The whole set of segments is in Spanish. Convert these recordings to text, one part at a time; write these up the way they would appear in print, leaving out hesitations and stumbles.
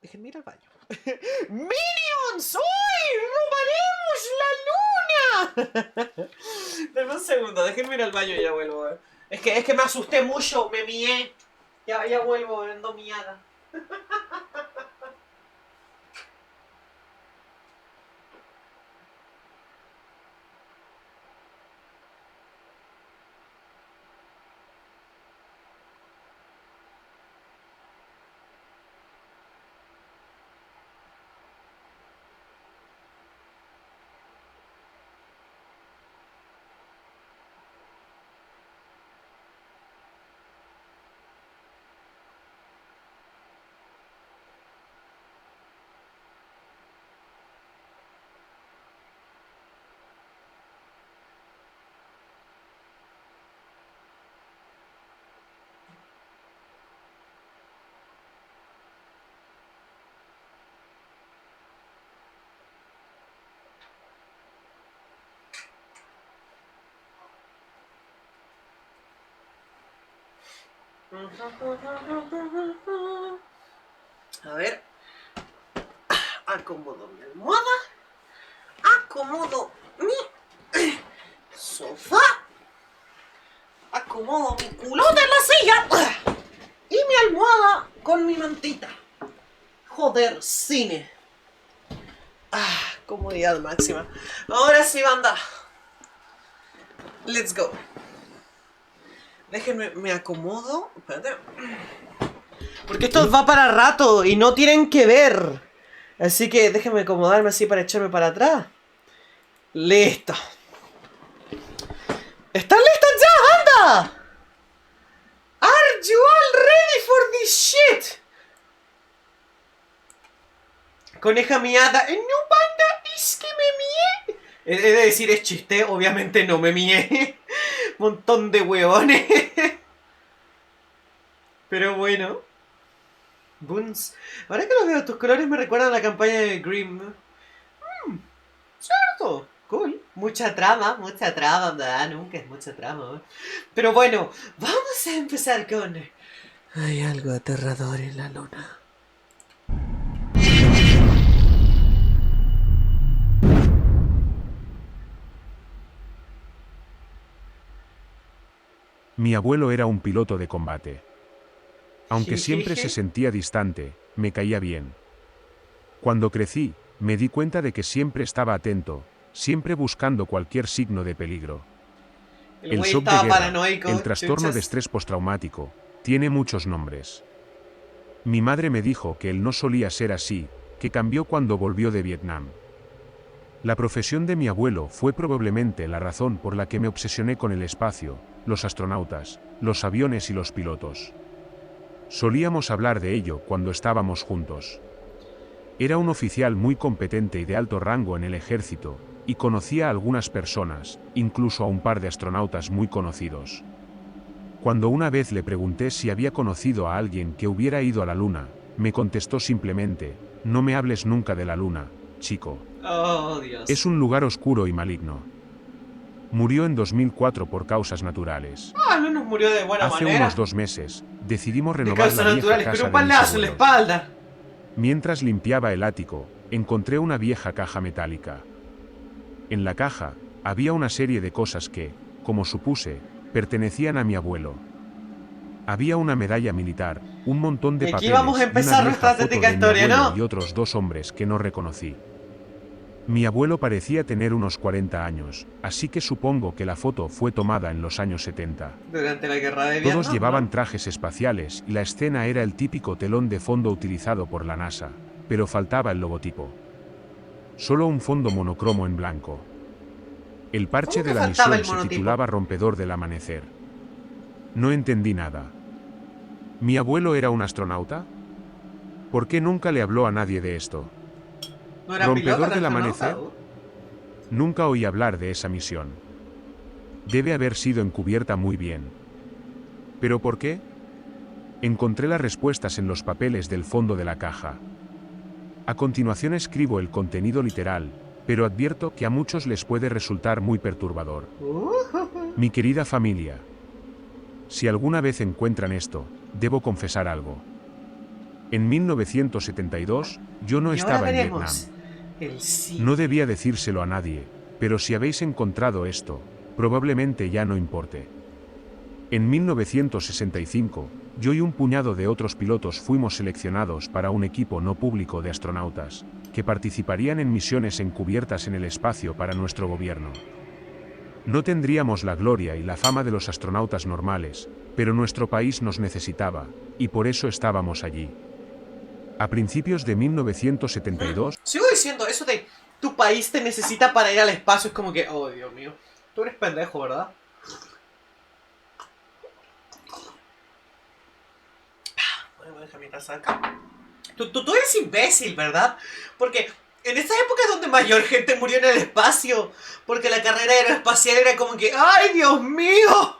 Déjenme ir al baño. ¡Minions! ¡Hoy robaremos la luna! Dame un segundo, déjenme ir al baño y ya vuelvo. Es que me asusté mucho, me mié. Ya vuelvo, ando miada. A ver. Acomodo mi almohada. Acomodo mi sofá. Acomodo mi culote en la silla. Y mi almohada con mi mantita. Joder, cine. Comodidad máxima. Ahora sí, banda. Let's go. Déjenme, me acomodo. Espérate. Porque esto va para rato y no tienen que ver. Así que déjenme acomodarme así para echarme para atrás. Listo. ¿Están listos ya, banda? Are you all ready for this shit? Coneja miada. No, banda, es que me mié. He de decir, es chiste, obviamente no me mié. Montón de huevones. Pero bueno. Boons. Ahora que los veo, tus colores me recuerdan a la campaña de Grimm. Cierto. Cool. Mucha trama, ¿verdad? Nunca es mucha trama. Pero bueno, vamos a empezar con... Hay algo aterrador en la luna. Mi abuelo era un piloto de combate. Aunque siempre se sentía distante, me caía bien. Cuando crecí, me di cuenta de que siempre estaba atento, siempre buscando cualquier signo de peligro. El güey shock de estaba guerra, paranoico. el trastorno de estrés postraumático, tiene muchos nombres. Mi madre me dijo que él no solía ser así, que cambió cuando volvió de Vietnam. La profesión de mi abuelo fue probablemente la razón por la que me obsesioné con el espacio, los astronautas, los aviones y los pilotos. Solíamos hablar de ello cuando estábamos juntos. Era un oficial muy competente y de alto rango en el ejército, y conocía a algunas personas, incluso a un par de astronautas muy conocidos. Cuando una vez le pregunté si había conocido a alguien que hubiera ido a la Luna, me contestó simplemente: no me hables nunca de la Luna, chico. Oh, Dios. Es un lugar oscuro y maligno. Murió en 2004 por causas naturales. Al menos murió de buena Hace manera. unos 2 meses, decidimos De renovar causas la vieja naturales, casa pero un de mis balazo en la abuelos. espalda. Mientras limpiaba el ático, encontré una vieja caja metálica. En la caja, había una serie de cosas que, como supuse, pertenecían a mi abuelo. Había una medalla militar, un montón de Y aquí papeles vamos a y empezar una nuestra vieja foto auténtica de mi historia, abuelo ¿no? y otros 2 hombres que no reconocí. Mi abuelo parecía tener unos 40 años, así que supongo que la foto fue tomada en los años 70. Durante la guerra de Vietnam. Todos llevaban ¿no? trajes espaciales y la escena era el típico telón de fondo utilizado por la NASA, pero faltaba el logotipo. Solo un fondo monocromo en blanco. El parche ¿Cómo que de la faltaba misión el se monotipo? titulaba Rompedor del Amanecer. No entendí nada. ¿Mi abuelo era un astronauta? ¿Por qué nunca le habló a nadie de esto? ¿No era ¿Rompedor piloto, del era amanecer? astronauta? Nunca oí hablar de esa misión. Debe haber sido encubierta muy bien. ¿Pero por qué? Encontré las respuestas en los papeles del fondo de la caja. A continuación escribo el contenido literal, pero advierto que a muchos les puede resultar muy perturbador. Mi querida familia, si alguna vez encuentran esto, debo confesar algo. En 1972, yo no Y ahora estaba en Vietnam. veremos el sí. No debía decírselo a nadie, pero si habéis encontrado esto, probablemente ya no importe. En 1965, yo y un puñado de otros pilotos fuimos seleccionados para un equipo no público de astronautas, que participarían en misiones encubiertas en el espacio para nuestro gobierno. No tendríamos la gloria y la fama de los astronautas normales, pero nuestro país nos necesitaba, y por eso estábamos allí. A principios de 1972, Sigo diciendo, eso de tu país te necesita para ir al espacio es como que, oh Dios mío, tú eres pendejo, ¿verdad? Voy a dejar mi taza acá. Tú eres imbécil, ¿verdad? Porque en esa época es donde mayor gente murió en el espacio. Porque la carrera aeroespacial era como que, ¡ay, Dios mío!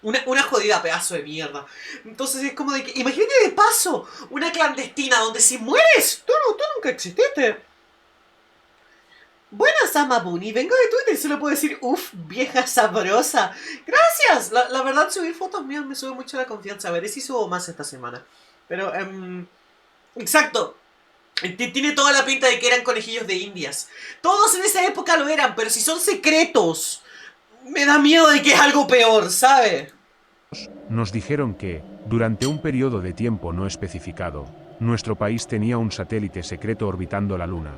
Una jodida pedazo de mierda. Entonces es como de que, imagínate de paso, una clandestina donde si mueres, tú nunca exististe. Buenas, Amabuni, vengo de Twitter y solo puedo decir, uff, vieja sabrosa. Gracias, la verdad subir fotos mías me sube mucho la confianza. A ver si subo más esta semana. Pero, exacto. Tiene toda la pinta de que eran conejillos de indias. Todos en esa época lo eran, pero si son secretos, me da miedo de que es algo peor, ¿sabe? nos dijeron que, durante un periodo de tiempo no especificado, nuestro país tenía un satélite secreto orbitando la Luna.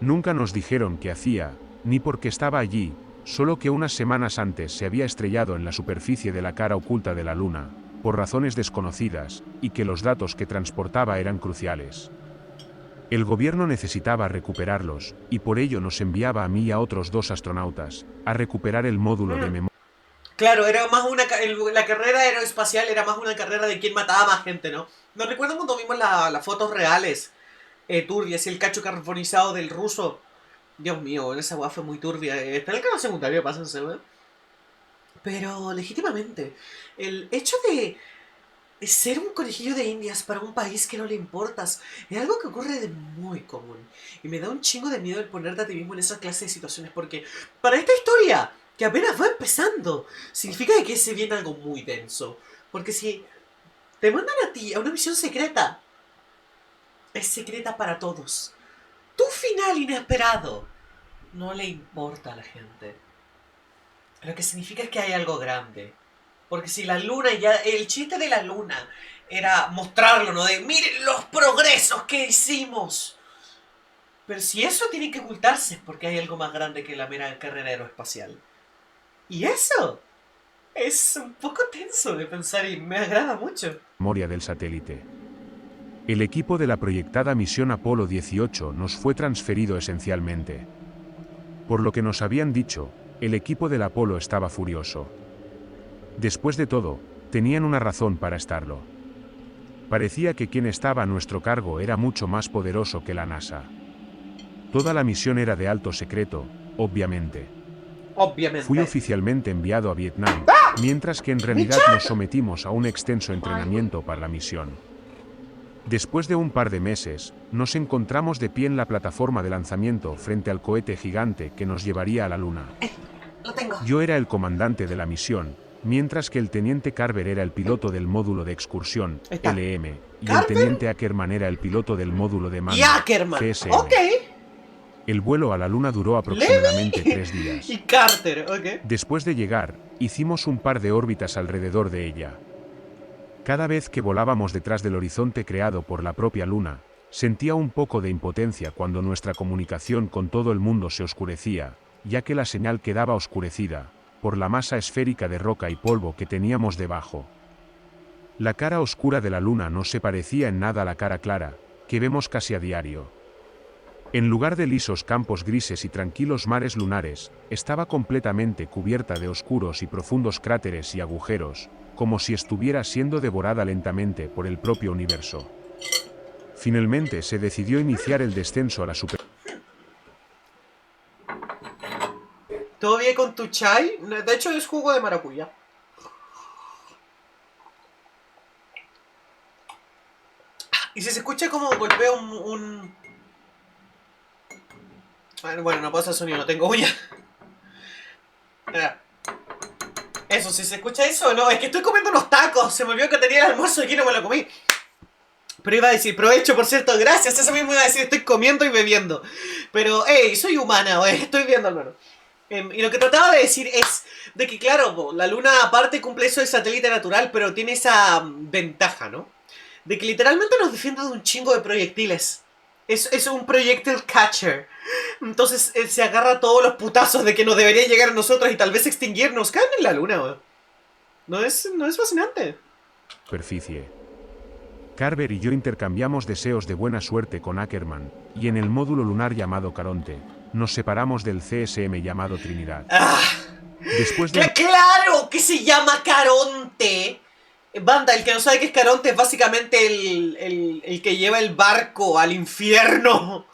Nunca nos dijeron qué hacía, ni por qué estaba allí, solo que unas semanas antes se había estrellado en la superficie de la cara oculta de la Luna, por razones desconocidas, y que los datos que transportaba eran cruciales. El gobierno necesitaba recuperarlos, y por ello nos enviaba a mí y a otros 2 astronautas, a recuperar el módulo de memoria. Claro, era más la carrera aeroespacial era más una carrera de quién mataba más gente, ¿no? ¿Nos recuerdan cuando vimos las fotos reales? Turbias y el cacho carbonizado del ruso. Dios mío, esa weá fue muy turbia. Está en el canal secundario, pásense, weón. Pero, legítimamente, el hecho de ser un conejillo de indias para un país que no le importas es algo que ocurre de muy común. Y me da un chingo de miedo el ponerte a ti mismo en esa clase de situaciones porque para esta historia, que apenas va empezando, significa que se viene algo muy denso. Porque si te mandan a ti a una misión secreta, es secreta para todos. Tu final inesperado no le importa a la gente. Lo que significa es que hay algo grande. Porque si la luna ya... El chiste de la luna era mostrarlo, ¿no? De miren los progresos que hicimos. Pero si eso tiene que ocultarse es porque hay algo más grande que la mera carrera aeroespacial. Y eso es un poco tenso de pensar y me agrada mucho. Del satélite. El equipo de la proyectada misión Apolo 18 nos fue transferido esencialmente. Por lo que nos habían dicho, el equipo del Apolo estaba furioso. Después de todo, tenían una razón para estarlo. Parecía que quien estaba a nuestro cargo era mucho más poderoso que la NASA. Toda la misión era de alto secreto, obviamente. Fui oficialmente enviado a Vietnam, mientras que en realidad nos sometimos a un extenso entrenamiento para la misión. Después de un par de meses, nos encontramos de pie en la plataforma de lanzamiento frente al cohete gigante que nos llevaría a la Luna. Lo tengo. Yo era el comandante de la misión, mientras que el teniente Carver era el piloto del módulo de excursión, LM, y el teniente Ackerman era el piloto del módulo de mando, GSM. Ok. El vuelo a la Luna duró aproximadamente 3 días. Y Carter, ok. Después de llegar, hicimos un par de órbitas alrededor de ella. Cada vez que volábamos detrás del horizonte creado por la propia Luna, sentía un poco de impotencia cuando nuestra comunicación con todo el mundo se oscurecía, ya que la señal quedaba oscurecida por la masa esférica de roca y polvo que teníamos debajo. La cara oscura de la Luna no se parecía en nada a la cara clara, que vemos casi a diario. En lugar de lisos campos grises y tranquilos mares lunares, estaba completamente cubierta de oscuros y profundos cráteres y agujeros, como si estuviera siendo devorada lentamente por el propio universo. Finalmente se decidió iniciar el descenso a la superficie. ¿Todo bien con tu chai? De hecho es jugo de maracuyá. Y si se escucha como golpeo un... Bueno, no puedo hacer sonido, no tengo uña. Eso, si se escucha eso, no, es que estoy comiendo unos tacos. Se me olvidó que tenía el almuerzo y aquí no me lo comí. Pero iba a decir, provecho, por cierto, gracias. Eso mismo iba a decir, estoy comiendo y bebiendo. Pero, hey, soy humana, wey, estoy viendo al menos. Y lo que trataba de decir es de que, claro, la luna aparte cumple eso de satélite natural, pero tiene esa ventaja, ¿no? De que literalmente nos defiende de un chingo de proyectiles. Es un projectile catcher. Entonces se agarra todos los putazos de que nos debería llegar a nosotros y tal vez extinguirnos. Caen en la luna, wey. ¿No es fascinante? Superficie. Carver y yo intercambiamos deseos de buena suerte con Ackerman, y en el módulo lunar llamado Caronte, nos separamos del CSM llamado Trinidad. Después de... ¡Claro que se llama Caronte! Banda, el que no sabe qué es Caronte es básicamente el que lleva el barco al infierno,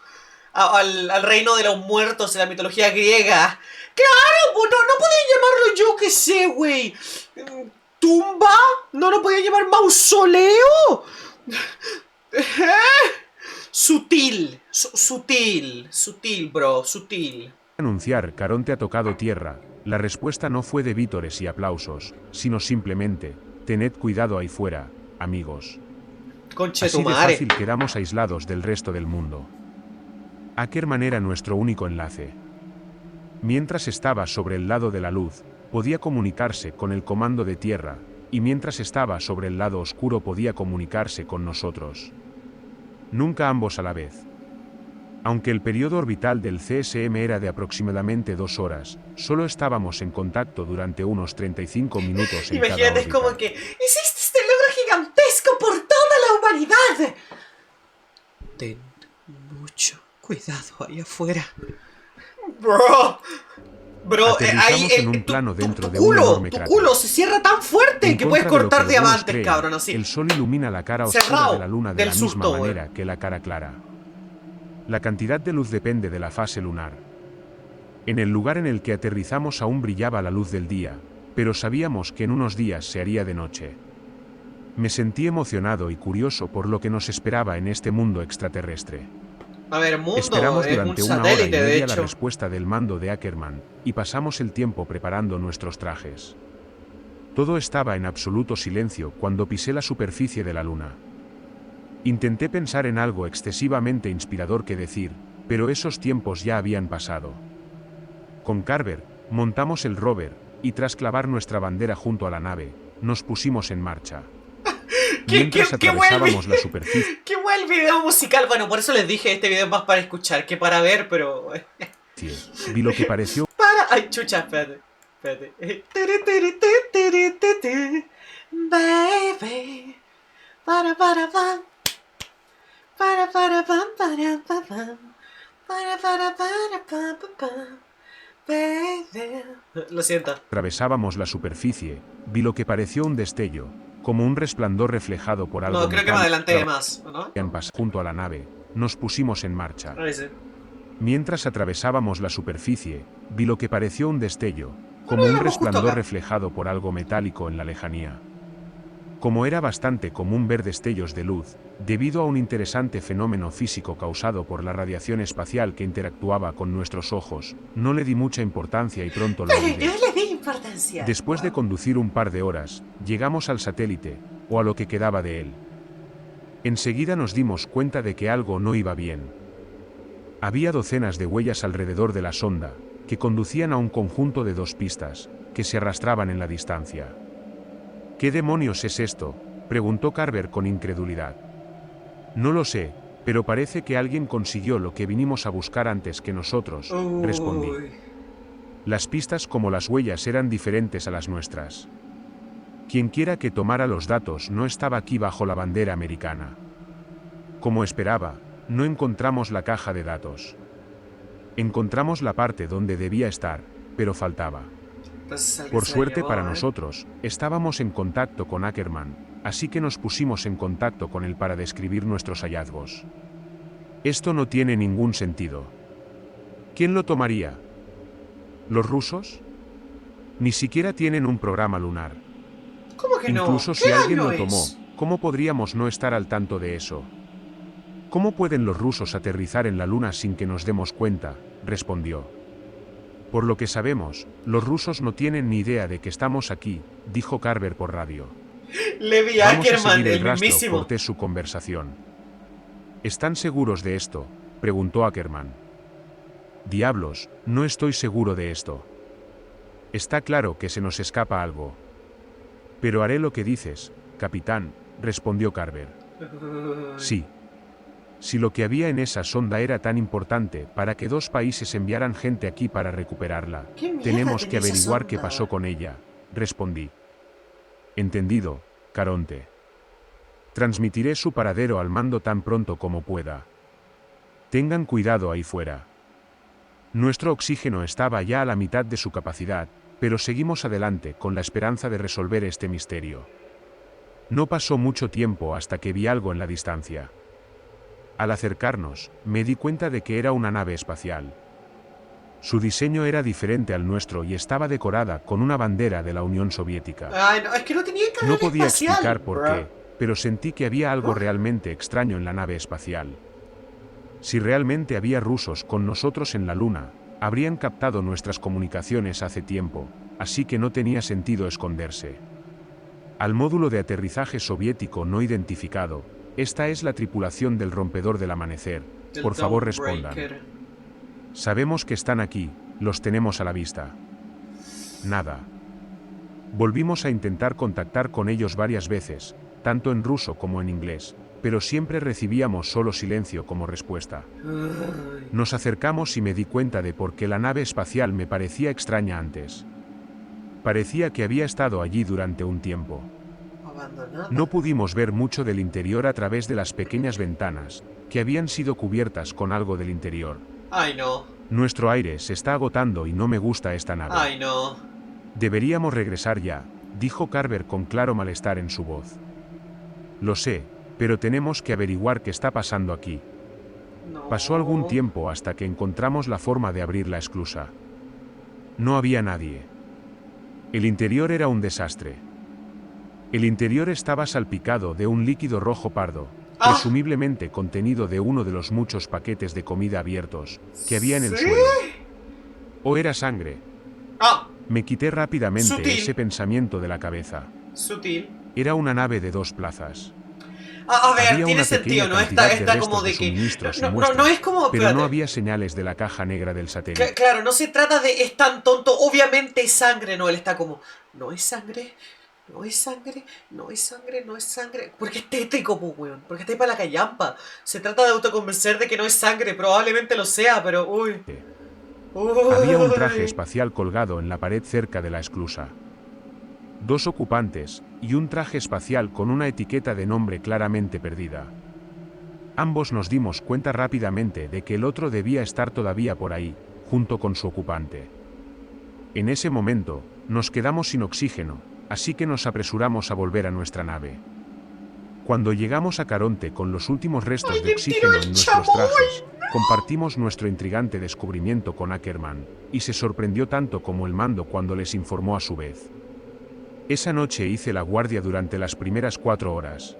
al reino de los muertos en la mitología griega. ¡Claro! Pues no podía llamarlo yo, qué sé, güey. ¿Tumba? ¿No lo podía llamar mausoleo? Sutil, bro, sutil. Anunciar Caronte ha tocado tierra, la respuesta no fue de vítores y aplausos, sino simplemente, tened cuidado ahí fuera, amigos. Conche tu Así de madre. fácil quedamos aislados del resto del mundo. Ackerman era nuestro único enlace. Mientras estaba sobre el lado de la luz, podía comunicarse con el comando de tierra, y mientras estaba sobre el lado oscuro podía comunicarse con nosotros. Nunca ambos a la vez. Aunque el periodo orbital del CSM era de aproximadamente 2 horas, solo estábamos en contacto durante unos 35 minutos en cada Imagínate, es órbita. como que existe este logro gigantesco por toda la humanidad. Ten mucho cuidado ahí afuera. Bro, Aterrizamos en un plano dentro de un enorme tu cráter. culo se cierra tan fuerte En que puedes contra de lo cortar que algunos diamantes, creen, cabrón, así. El sol ilumina la cara oscura Cerrado, de la luna de del la susto, misma güey. manera que la cara clara. La cantidad de luz depende de la fase lunar. En el lugar en el que aterrizamos aún brillaba la luz del día, pero sabíamos que en unos días se haría de noche. Me sentí emocionado y curioso por lo que nos esperaba en este mundo extraterrestre. A ver, mundo Esperamos es un durante una hora y satélite, de media la hecho. respuesta del mando de Ackerman, y pasamos el tiempo preparando nuestros trajes. Todo estaba en absoluto silencio cuando pisé la superficie de la luna. Intenté pensar en algo excesivamente inspirador que decir, pero esos tiempos ya habían pasado. Con Carver, montamos el rover, y tras clavar nuestra bandera junto a la nave, nos pusimos en marcha. Mientras atravesábamos la superficie, ¡Qué buen video musical! Bueno, por eso les dije, este video es más para escuchar que para ver, pero... vi lo que pareció Ay, chucha, espérate. Baby. Para pam. Para pam, para pam. Para pam. Baby. Lo siento. atravesábamos la superficie, vi lo que pareció un destello, como un resplandor reflejado por algo No, creo que me metálico adelanté más, ¿no? que pasó junto a la nave. Nos pusimos en marcha. Ahí sí. Mientras atravesábamos la superficie, vi lo que pareció un destello, como un íbamos justo resplandor acá. reflejado por algo metálico en la lejanía. Como era bastante común ver destellos de luz, debido a un interesante fenómeno físico causado por la radiación espacial que interactuaba con nuestros ojos, no le di mucha importancia y pronto lo olvidé. No le di importancia. Después de conducir un par de horas, llegamos al satélite, o a lo que quedaba de él. Enseguida nos dimos cuenta de que algo no iba bien. Había docenas de huellas alrededor de la sonda, que conducían a un conjunto de 2 pistas, que se arrastraban en la distancia. ¿Qué demonios es esto?, preguntó Carver con incredulidad. No lo sé, pero parece que alguien consiguió lo que vinimos a buscar antes que nosotros, respondí. Las pistas como las huellas eran diferentes a las nuestras. Quienquiera que tomara los datos no estaba aquí bajo la bandera americana. Como esperaba, no encontramos la caja de datos. Encontramos la parte donde debía estar, pero faltaba. Por suerte para nosotros, estábamos en contacto con Ackerman, así que nos pusimos en contacto con él para describir nuestros hallazgos. Esto no tiene ningún sentido. ¿Quién lo tomaría? ¿Los rusos? Ni siquiera tienen un programa lunar. ¿Cómo que no? Incluso si ¿Qué alguien año lo tomó, es? ¿cómo podríamos no estar al tanto de eso? ¿Cómo pueden los rusos aterrizar en la luna sin que nos demos cuenta?, respondió. Por lo que sabemos, los rusos no tienen ni idea de que estamos aquí, dijo Carver por radio. Levi Vamos a Ackerman, seguir el el rastro, mismísimo. corté su conversación. ¿Están seguros de esto?, preguntó Ackerman. Diablos, no estoy seguro de esto. Está claro que se nos escapa algo. Pero haré lo que dices, capitán, respondió Carver. Sí. Si lo que había en esa sonda era tan importante para que dos países enviaran gente aquí para recuperarla, ¿Qué mierda tenemos que tenía esa averiguar qué sonda? pasó con ella, respondí. Entendido, Caronte. Transmitiré su paradero al mando tan pronto como pueda. Tengan cuidado ahí fuera. Nuestro oxígeno estaba ya a la mitad de su capacidad, pero seguimos adelante con la esperanza de resolver este misterio. No pasó mucho tiempo hasta que vi algo en la distancia. Al acercarnos, me di cuenta de que era una nave espacial. Su diseño era diferente al nuestro y estaba decorada con una bandera de la Unión Soviética. Ay, no, es que no tenía No canal podía espacial, explicar por bro. qué, pero sentí que había algo realmente extraño en la nave espacial. Si realmente había rusos con nosotros en la Luna, habrían captado nuestras comunicaciones hace tiempo, así que no tenía sentido esconderse. Al módulo de aterrizaje soviético no identificado, esta es la tripulación del rompedor del amanecer, Del por favor respondan. Dawnbreaker. Sabemos que están aquí, los tenemos a la vista. Nada. Volvimos a intentar contactar con ellos varias veces, tanto en ruso como en inglés, pero siempre recibíamos solo silencio como respuesta. Ay, Nos acercamos y me di cuenta de por qué la nave espacial me parecía extraña antes. Parecía que había estado allí durante un tiempo. abandonada. No pudimos ver mucho del interior a través de las pequeñas ventanas, que habían sido cubiertas con algo del interior. Ay, no. Nuestro aire se está agotando y no me gusta esta nave. Ay, no. Deberíamos regresar ya, dijo Carver con claro malestar en su voz. Lo sé, pero tenemos que averiguar qué está pasando aquí. No. Pasó algún tiempo hasta que encontramos la forma de abrir la esclusa. No había nadie. El interior era un desastre. El interior estaba salpicado de un líquido rojo pardo, ¡Ah! presumiblemente contenido de uno de los muchos paquetes de comida abiertos que había en el ¿Sí? suelo. ¿O era sangre? Ah, Me quité rápidamente Sutil. ese pensamiento de la cabeza. sutil. Era una nave de 2 plazas. A ver, Había tiene una sentido, pequeña ¿no? cantidad de Está restos como de de que. suministros y No, no, muestras, no es como. pero no espérate. había señales de la caja negra del satélite. Claro, no se trata de es tan tonto, obviamente es sangre, no, él está como, no es sangre, no es sangre, no es sangre, no es sangre. Porque es tétrico, pues, weón, porque está ahí para la callampa. Se trata de autoconvencer de que no es sangre, probablemente lo sea, pero uy. Había un traje Uy. espacial colgado en la pared cerca de la esclusa. 2 ocupantes, y un traje espacial con una etiqueta de nombre claramente perdida. Ambos nos dimos cuenta rápidamente de que el otro debía estar todavía por ahí, junto con su ocupante. En ese momento, nos quedamos sin oxígeno, así que nos apresuramos a volver a nuestra nave. Cuando llegamos a Caronte con los últimos restos de ¡Alguien oxígeno tiró el en nuestros chamoy! trajes, compartimos nuestro intrigante descubrimiento con Ackerman, y se sorprendió tanto como el mando cuando les informó a su vez. Esa noche hice la guardia durante las primeras 4 horas.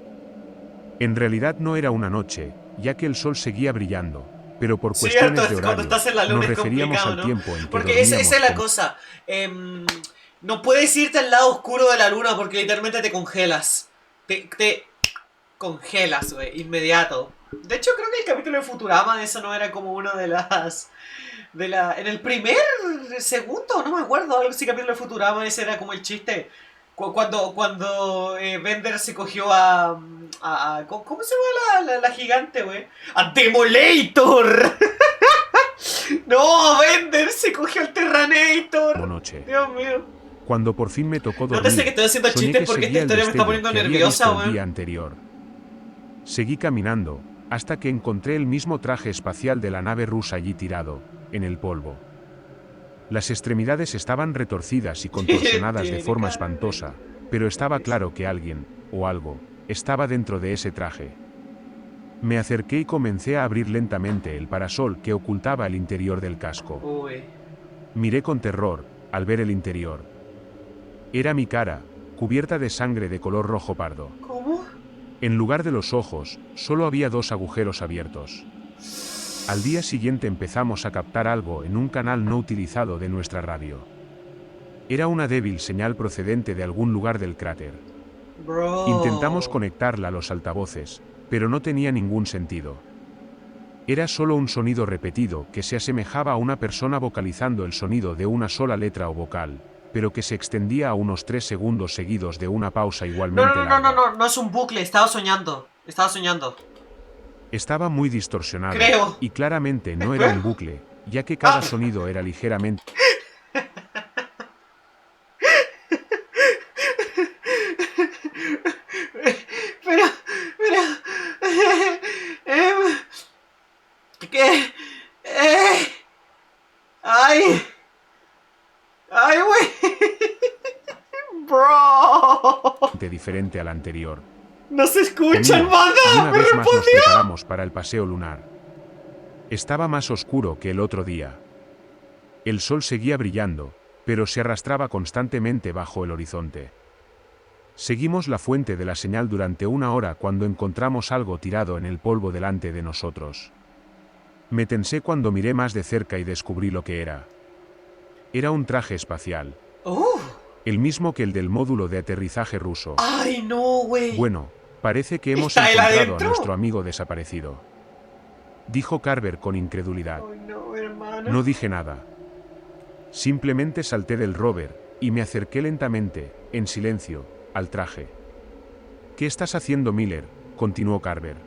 En realidad no era una noche, ya que el sol seguía brillando, pero por Cierto, cuestiones de es cuando horario, estás en la luna nos es referíamos complicado, al ¿no? tiempo en que Porque esa dormíamos es la como- cosa. No puedes irte al lado oscuro de la luna porque literalmente te congelas. Te congelas, güey, inmediato. De hecho, creo que el capítulo de Futurama de eso no era como una de las... En el primer, segundo, no me acuerdo, algo así, capítulo de Futurama, ese era como el chiste. Cuando Bender se cogió ¿cómo se llama la gigante, güey? ¡A Demolator! ¡No, Bender se cogió al Terranator! noche. Dios mío. Cuando por fin me tocó No dormir, te sé que estoy haciendo soñé chistes que porque seguía esta el historia me está destello poniendo que había nerviosa, visto el weón. día anterior. Seguí caminando, hasta que encontré el mismo traje espacial de la nave rusa allí tirado, en el polvo. Las extremidades estaban retorcidas y contorsionadas de forma espantosa, pero estaba claro que alguien, o algo, estaba dentro de ese traje. Me acerqué y comencé a abrir lentamente el parasol que ocultaba el interior del casco. Uy. Miré con terror, al ver el interior. Era mi cara, cubierta de sangre de color rojo pardo. ¿Cómo? En lugar de los ojos, solo había 2 agujeros abiertos. Al día siguiente empezamos a captar algo en un canal no utilizado de nuestra radio. Era una débil señal procedente de algún lugar del cráter. Intentamos Bro. conectarla a los altavoces, pero no tenía ningún sentido. Era solo un sonido repetido que se asemejaba a una persona vocalizando el sonido de una sola letra o vocal, pero que se extendía a unos 3 segundos seguidos de una pausa No, no, igualmente no, no, no, larga. no, no es un bucle, estaba soñando. Estaba soñando. Estaba muy distorsionado, Creo. y claramente no era un Espera. bucle, ya que Ah. cada sonido era ligeramente Pero. ¿Qué? ¡Ay! ¡Ay, güey! ¡Bro! diferente al anterior. ¡No se escucha el Comimos, y manda! una ¡Me vez más nos respondió! preparamos para el paseo lunar. Estaba más oscuro que el otro día. El sol seguía brillando, pero se arrastraba constantemente bajo el horizonte. Seguimos la fuente de la señal durante 1 hora cuando encontramos algo tirado en el polvo delante de nosotros. Me tensé cuando miré más de cerca y descubrí lo que era. Era un traje espacial. El mismo que el del módulo de aterrizaje ruso. ¡Ay, no, güey! Bueno, parece que hemos ¿Está él encontrado a adentro? nuestro amigo desaparecido. Dijo Carver con incredulidad. ¡Ay, no, hermano! No dije nada. Simplemente salté del rover, y me acerqué lentamente, en silencio, al traje. ¿Qué estás haciendo, Miller?, continuó Carver.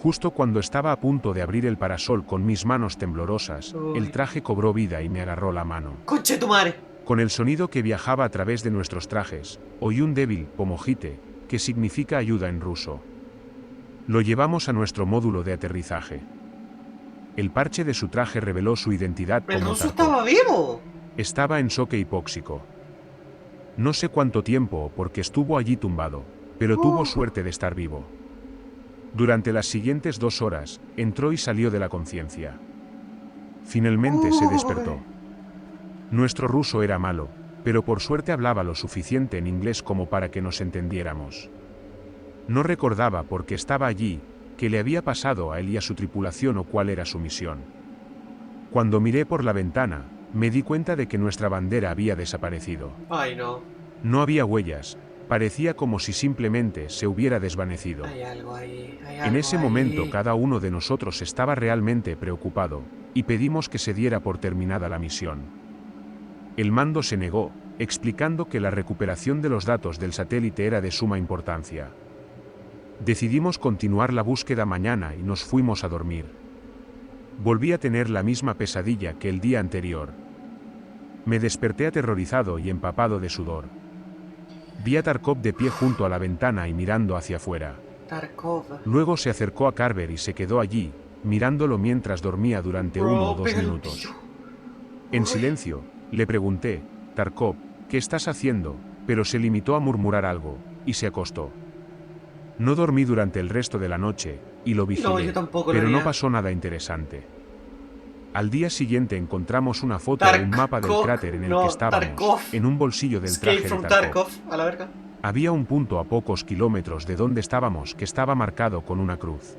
Justo cuando estaba a punto de abrir el parasol con mis manos temblorosas, Uy. el traje cobró vida y me agarró la mano. ¡Conche tu madre! Con el sonido que viajaba a través de nuestros trajes, oí un débil pomojite, que significa ayuda en ruso. Lo llevamos a nuestro módulo de aterrizaje. El parche de su traje reveló su identidad ¡El como ruso Tarkov. estaba vivo! Estaba en shock hipóxico. No sé cuánto tiempo porque estuvo allí tumbado, pero tuvo suerte de estar vivo. Durante las siguientes 2 horas, entró y salió de la conciencia. Finalmente se despertó. Nuestro ruso era malo, pero por suerte hablaba lo suficiente en inglés como para que nos entendiéramos. No recordaba por qué estaba allí, qué le había pasado a él y a su tripulación o cuál era su misión. Cuando miré por la ventana, me di cuenta de que nuestra bandera había desaparecido. ¡Ay, no! No había huellas, parecía como si simplemente se hubiera desvanecido. Hay algo ahí, hay algo En ese ahí. momento cada uno de nosotros estaba realmente preocupado, y pedimos que se diera por terminada la misión. El mando se negó, explicando que la recuperación de los datos del satélite era de suma importancia. Decidimos continuar la búsqueda mañana y nos fuimos a dormir. Volví a tener la misma pesadilla que el día anterior. Me desperté aterrorizado y empapado de sudor. Vi a Tarkov de pie junto a la ventana y mirando hacia afuera. Tarkov. Luego se acercó a Carver y se quedó allí, mirándolo mientras dormía durante 1 o 2 pégale un minutos. tiro. En Uy. silencio, le pregunté, Tarkov, ¿qué estás haciendo? Pero se limitó a murmurar algo, y se acostó. No dormí durante el resto de la noche, y lo vigilé, No, yo tampoco lo pero no haría. pasó nada interesante. Al día siguiente encontramos una foto o un mapa del cráter en el que estábamos, Tarkov. en un bolsillo del traje Escape de from Tarkov. Tarkov, a la verga. Había un punto a pocos kilómetros de donde estábamos que estaba marcado con una cruz.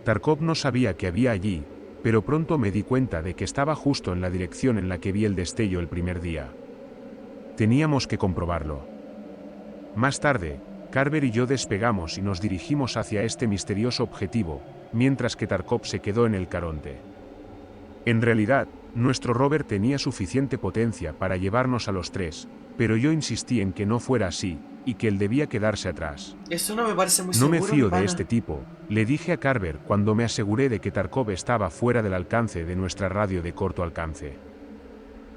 Tarkov no sabía que había allí, pero pronto me di cuenta de que estaba justo en la dirección en la que vi el destello el primer día. Teníamos que comprobarlo. Más tarde, Carver y yo despegamos y nos dirigimos hacia este misterioso objetivo, mientras que Tarkov se quedó en el Caronte. En realidad, nuestro rover tenía suficiente potencia para llevarnos a los 3, pero yo insistí en que no fuera así, y que él debía quedarse atrás. Eso no me parece muy No seguro, me fío mi de pana. este tipo, le dije a Carver cuando me aseguré de que Tarkov estaba fuera del alcance de nuestra radio de corto alcance.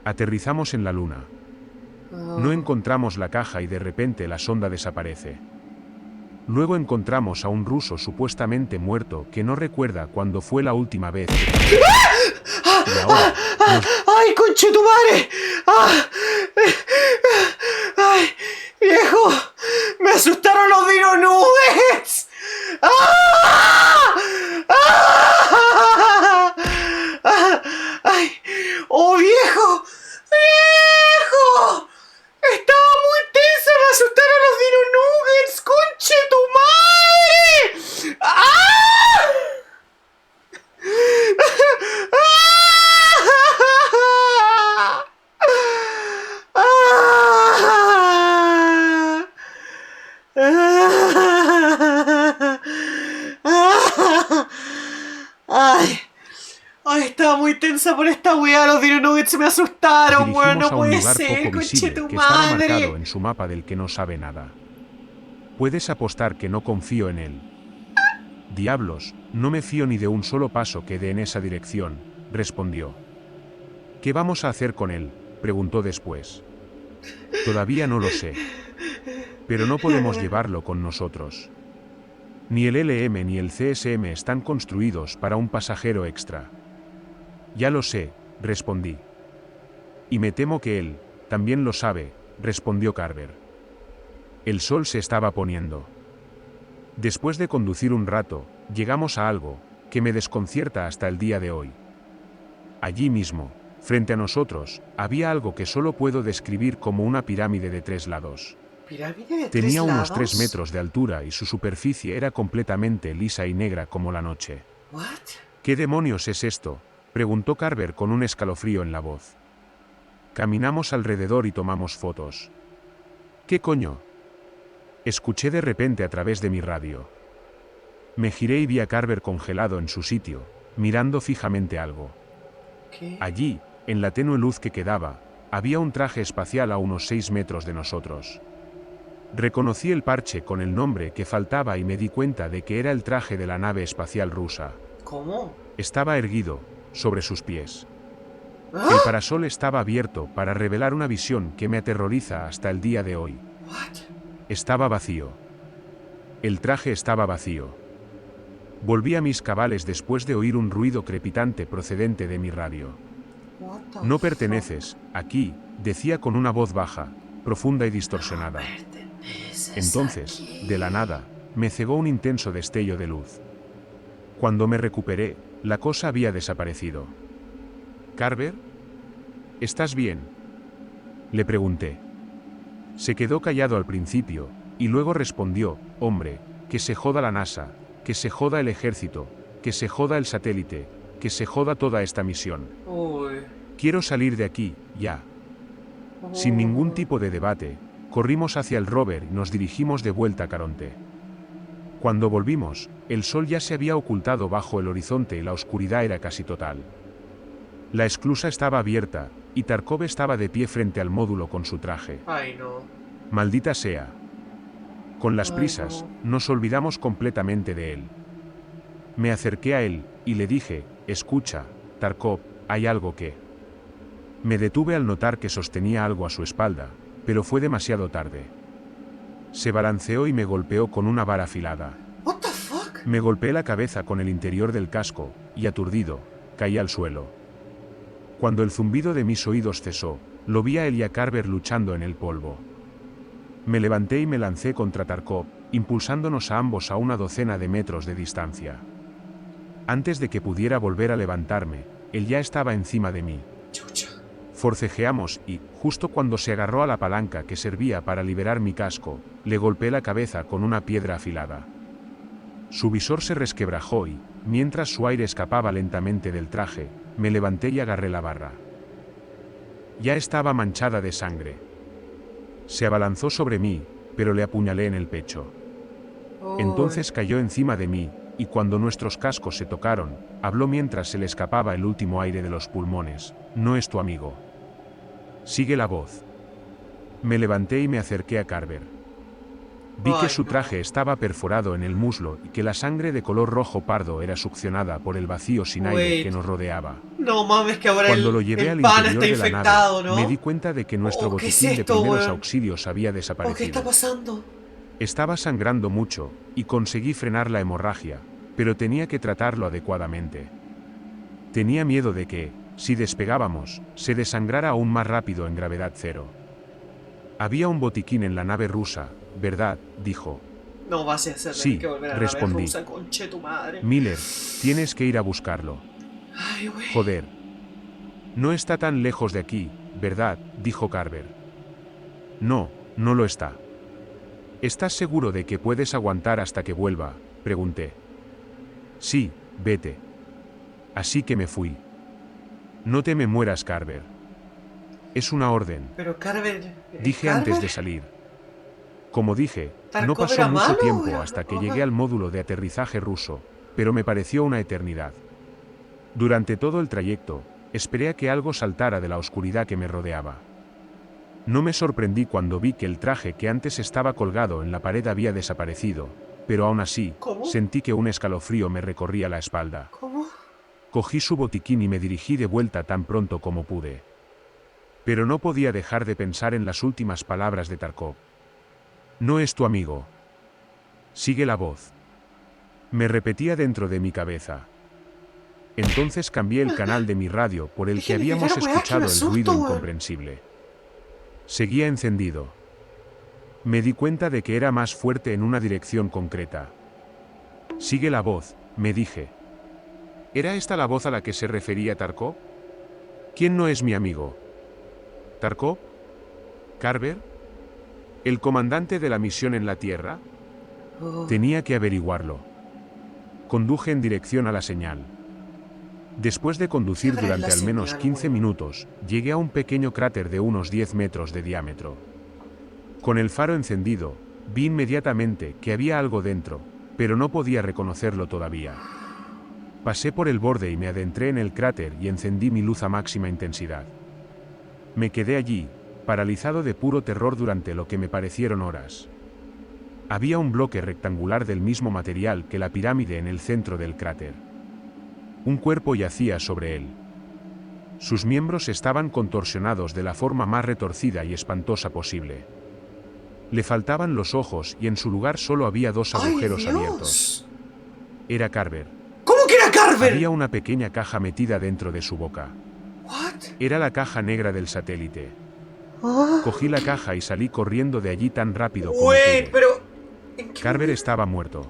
Aterrizamos en la luna. No encontramos la caja y de repente la sonda desaparece. Luego encontramos a un ruso supuestamente muerto que no recuerda cuándo fue la última vez que... Y ahora, ¡Ay, conchetumare! ¡Ah! ¡Ay, viejo! ¡Me asustaron los Dino Nuggets! ¡Ah! ¡Ah! ¡Ah! ¡Ay! ¡Oh, viejo! ¡Viejo! Estaba muy tenso, me asustaron los Dino Nuggets, conchetumare. ¡Ah! muy tensa por esta weá. Los Dino Nuggets me asustaron, weón. Dirigimos No a un puede lugar ser, poco conche visible tu que estaba madre. marcado en su mapa del que no sabe nada. Puedes apostar que no confío en él. Diablos, no me fío ni de un solo paso que dé en esa dirección, respondió. ¿Qué vamos a hacer con él?, preguntó después. Todavía no lo sé. Pero no podemos llevarlo con nosotros. Ni el LM ni el CSM están construidos para un pasajero extra. Ya lo sé, respondí. Y me temo que él también lo sabe, respondió Carver. El sol se estaba poniendo. Después de conducir un rato, llegamos a algo que me desconcierta hasta el día de hoy. Allí mismo, frente a nosotros, había algo que solo puedo describir como una pirámide de 3 lados. ¿Pirámide de Tenía 3 unos lados? 3 metros de altura y su superficie era completamente lisa y negra como la noche. ¿What? ¿Qué demonios es esto?, preguntó Carver con un escalofrío en la voz. Caminamos alrededor y tomamos fotos. ¿Qué coño?, escuché de repente a través de mi radio. Me giré y vi a Carver congelado en su sitio, mirando fijamente algo. ¿Qué? Allí, en la tenue luz que quedaba, había un traje espacial a unos 6 metros de nosotros. Reconocí el parche con el nombre que faltaba y me di cuenta de que era el traje de la nave espacial rusa. ¿Cómo? Estaba erguido, sobre sus pies. ¿Ah? El parasol estaba abierto para revelar una visión que me aterroriza hasta el día de hoy. What? Estaba vacío. El traje estaba vacío. Volví a mis cabales después de oír un ruido crepitante procedente de mi radio. What the No fuck? perteneces aquí, decía con una voz baja, profunda y distorsionada. Perteneces Entonces, aquí. de la nada, me cegó un intenso destello de luz. Cuando me recuperé, la cosa había desaparecido. ¿Carver? ¿Estás bien?, le pregunté. Se quedó callado al principio, y luego respondió, hombre, que se joda la NASA, que se joda el ejército, que se joda el satélite, que se joda toda esta misión. Uy. Quiero salir de aquí, ya. Sin ningún tipo de debate, corrimos hacia el rover y nos dirigimos de vuelta a Caronte. Cuando volvimos, el sol ya se había ocultado bajo el horizonte y la oscuridad era casi total. La esclusa estaba abierta, y Tarkov estaba de pie frente al módulo con su traje. Ay, no. Maldita sea. Con las Ay, prisas, no. nos olvidamos completamente de él. Me acerqué a él, y le dije, escucha, Tarkov, hay algo que... Me detuve al notar que sostenía algo a su espalda, pero fue demasiado tarde. Se balanceó y me golpeó con una vara afilada. What the fuck? Me golpeé la cabeza con el interior del casco, y aturdido, caí al suelo. Cuando el zumbido de mis oídos cesó, lo vi a él y a Carver luchando en el polvo. Me levanté y me lancé contra Tarkov, impulsándonos a ambos a una docena de metros de distancia. Antes de que pudiera volver a levantarme, él ya estaba encima de mí. Chucha. Forcejeamos y, justo cuando se agarró a la palanca que servía para liberar mi casco, le golpeé la cabeza con una piedra afilada. Su visor se resquebrajó y, mientras su aire escapaba lentamente del traje, me levanté y agarré la barra. Ya estaba manchada de sangre. Se abalanzó sobre mí, pero le apuñalé en el pecho. Uy. Entonces cayó encima de mí, y cuando nuestros cascos se tocaron, habló mientras se le escapaba el último aire de los pulmones, no es tu amigo. Sigue la voz. Me levanté y me acerqué a Carver. Vi que Ay, su no. traje estaba perforado en el muslo y que la sangre de color rojo pardo era succionada por el vacío sin aire Wait. que nos rodeaba. No mames, que ahora Cuando el, lo llevé el al pan interior está de la infectado, nave, ¿no? me di cuenta de que nuestro Oh, ¿qué es botiquín de esto, primeros weón? auxilios había Oh, ¿qué está desaparecido. pasando? Estaba sangrando mucho, y conseguí frenar la hemorragia, pero tenía que tratarlo adecuadamente. Tenía miedo de que, si despegábamos, se desangrara aún más rápido en gravedad cero. Había un botiquín en la nave rusa, ¿verdad?, dijo. No vas a hacer Sí, que volver a la respondí. nave rusa, conche tu madre. Miller, tienes que ir a buscarlo. Ay, güey. Joder. No está tan lejos de aquí, ¿verdad?, dijo Carver. No, no lo está. ¿Estás seguro de que puedes aguantar hasta que vuelva?, pregunté. Sí, vete. Así que me fui. No te me mueras, Carver. Es una orden, Pero Carver... dije antes de salir. Como dije, no ¿Tarkov pasó era mucho malo? tiempo hasta que llegué al módulo de aterrizaje ruso, pero me pareció una eternidad. Durante todo el trayecto, esperé a que algo saltara de la oscuridad que me rodeaba. No me sorprendí cuando vi que el traje que antes estaba colgado en la pared había desaparecido, pero aún así, ¿Cómo? sentí que un escalofrío me recorría la espalda. ¿Cómo? Cogí su botiquín y me dirigí de vuelta tan pronto como pude. Pero no podía dejar de pensar en las últimas palabras de Tarkov. No es tu amigo. Sigue la voz. Me repetía dentro de mi cabeza. Entonces cambié el canal de mi radio por el que Déjeme habíamos mirar, weá, que escuchado me el asusto, ruido weón. incomprensible. Seguía encendido. Me di cuenta de que era más fuerte en una dirección concreta. Sigue la voz, me dije. ¿Era esta la voz a la que se refería Tarkov? ¿Quién no es mi amigo? ¿Tarkov? ¿Carver? ¿El comandante de la misión en la Tierra? Oh. Tenía que averiguarlo. Conduje en dirección a la señal. Después de conducir ¿Qué habrá en durante la al menos señal, 15 weón? minutos, llegué a un pequeño cráter de unos 10 metros de diámetro. Con el faro encendido, vi inmediatamente que había algo dentro, pero no podía reconocerlo todavía. Pasé por el borde y me adentré en el cráter y encendí mi luz a máxima intensidad. Me quedé allí, paralizado de puro terror durante lo que me parecieron horas. Había un bloque rectangular del mismo material que la pirámide en el centro del cráter. Un cuerpo yacía sobre él. Sus miembros estaban contorsionados de la forma más retorcida y espantosa posible. Le faltaban los ojos y en su lugar solo había dos ¡Ay, agujeros abiertos. Dios! Era Carver. ¿Cómo que era Carver? Había una pequeña caja metida dentro de su boca. ¿What? Era la caja negra del satélite. Ah. Cogí la caja y salí corriendo de allí tan rápido como Wait, pude. pero... ¿en qué Carver momento? estaba muerto.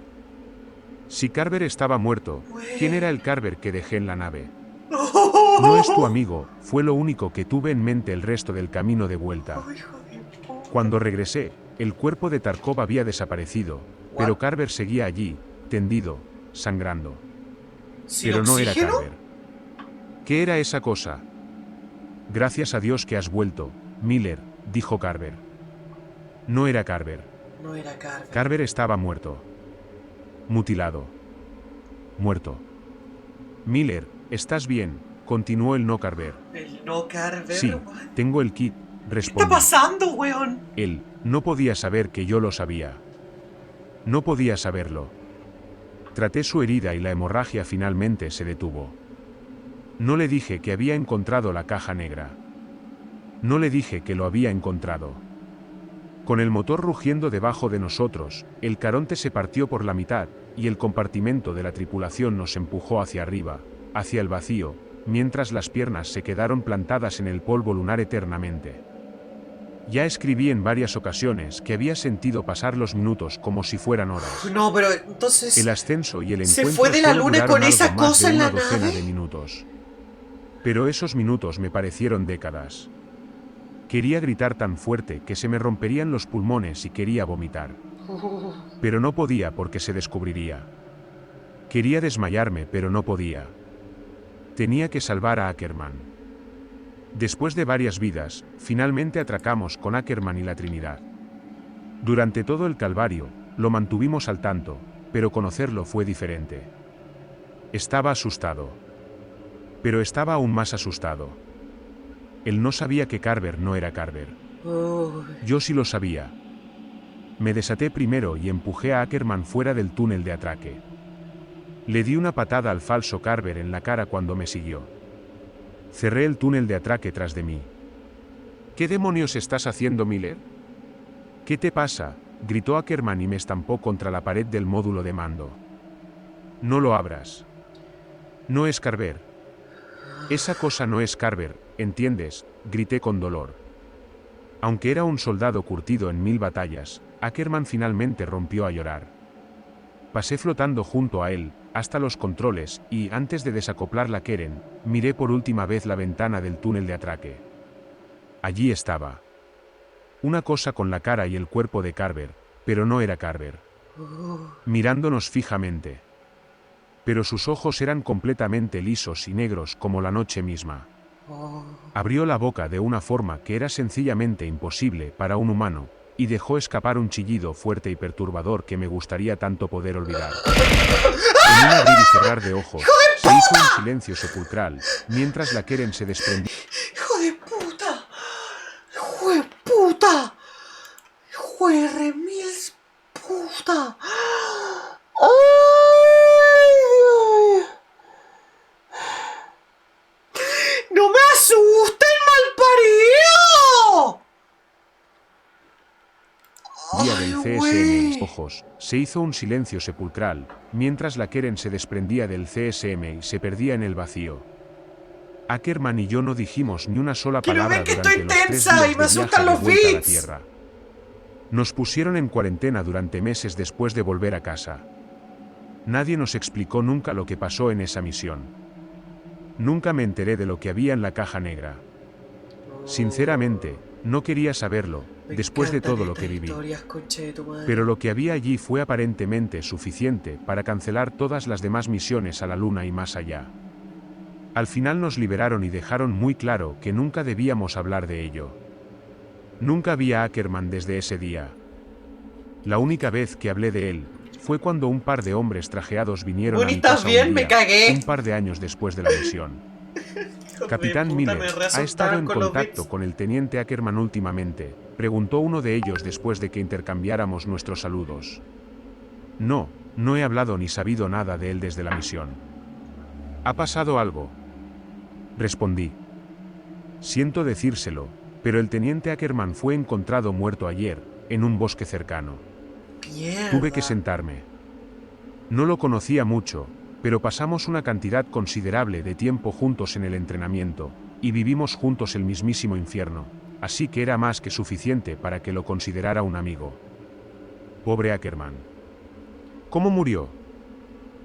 Si Carver estaba muerto, ¿quién era el Carver que dejé en la nave? No es tu amigo, fue lo único que tuve en mente el resto del camino de vuelta. Oh, hijo de puta. Cuando regresé, el cuerpo de Tarkov había desaparecido, pero What? Carver seguía allí, tendido, sangrando. ¿Sin Pero no era oxígeno? Carver. ¿Qué era esa cosa? Gracias a Dios que has vuelto, Miller, dijo Carver. No era Carver. No era Carver. Carver estaba muerto. Mutilado. Muerto. Miller, ¿estás bien? Continuó el no Carver. ¿El no Carver? Sí, What? tengo el kit, ¿Qué está respondí. pasando, weón? Él no podía saber que yo lo sabía. No podía saberlo. Traté su herida y la hemorragia finalmente se detuvo. No le dije que había encontrado la caja negra. No le dije que lo había encontrado. Con el motor rugiendo debajo de nosotros, el Caronte se partió por la mitad, y el compartimento de la tripulación nos empujó hacia arriba, hacia el vacío, mientras las piernas se quedaron plantadas en el polvo lunar eternamente. Ya escribí en varias ocasiones que había sentido pasar los minutos como si fueran horas. No, pero entonces... El ascenso y el ¿Se encuentro fue de la solo luna duraron con esa algo más cosa de en una la docena nave? de minutos. Pero esos minutos me parecieron décadas. Quería gritar tan fuerte que se me romperían los pulmones y quería vomitar. Pero no podía porque se descubriría. Quería desmayarme, pero no podía. Tenía que salvar a Ackerman. Después de varias vidas, finalmente atracamos con Ackerman y la Trinidad. Durante todo el calvario, lo mantuvimos al tanto, pero conocerlo fue diferente. Estaba asustado. Pero estaba aún más asustado. Él no sabía que Carver no era Carver. Oh, Yo sí lo sabía. Me desaté primero y empujé a Ackerman fuera del túnel de atraque. Le di una patada al falso Carver en la cara cuando me siguió. Cerré el túnel de atraque tras de mí. ¿Qué demonios estás haciendo, Miller? ¿Qué te pasa?, gritó Ackerman y me estampó contra la pared del módulo de mando. No lo abras. No es Carver. Esa cosa no es Carver, ¿entiendes?, grité con dolor. Aunque era un soldado curtido en 1000 batallas, Ackerman finalmente rompió a llorar. Pasé flotando junto a él, hasta los controles, y, antes de desacoplar la Keren, miré por última vez la ventana del túnel de atraque. Allí estaba. Una cosa con la cara y el cuerpo de Carver, pero no era Carver. Mirándonos fijamente. Pero sus ojos eran completamente lisos y negros como la noche misma. Abrió la boca de una forma que era sencillamente imposible para un humano, y dejó escapar un chillido fuerte y perturbador que me gustaría tanto poder olvidar. En un abrir y cerrar de ojos, se hizo un silencio sepulcral, mientras la Keren se desprendía. ¡Hijo de puta! ¡Hijo de puta! ¡Hijo de remil puta! ¡Ay! ¡No me asusten, malparido! Del CSM en los ojos, se hizo un silencio sepulcral, mientras la Keren se desprendía del CSM y se perdía en el vacío. Ackerman y yo no dijimos ni una sola palabra durante los 3 días de viaje de vuelta a la Tierra. Nos pusieron en cuarentena durante meses después de volver a casa. Nadie nos explicó nunca lo que pasó en esa misión. Nunca me enteré de lo que había en la caja negra. Sinceramente, no quería saberlo, después de todo lo que viví. Pero lo que había allí fue aparentemente suficiente para cancelar todas las demás misiones a la Luna y más allá. Al final nos liberaron y dejaron muy claro que nunca debíamos hablar de ello. Nunca vi a Ackerman desde ese día. La única vez que hablé de él fue cuando un par de hombres trajeados vinieron a mi casa un par de años después de la misión. Capitán Miller, ¿ha estado en contacto con el teniente Ackerman últimamente?, preguntó uno de ellos después de que intercambiáramos nuestros saludos. No, no he hablado ni sabido nada de él desde la misión. ¿Ha pasado algo?, respondí. Siento decírselo, pero el teniente Ackerman fue encontrado muerto ayer, en un bosque cercano. Mierda. Tuve que sentarme. No lo conocía mucho, pero pasamos una cantidad considerable de tiempo juntos en el entrenamiento, y vivimos juntos el mismísimo infierno, así que era más que suficiente para que lo considerara un amigo. Pobre Ackerman. ¿Cómo murió?,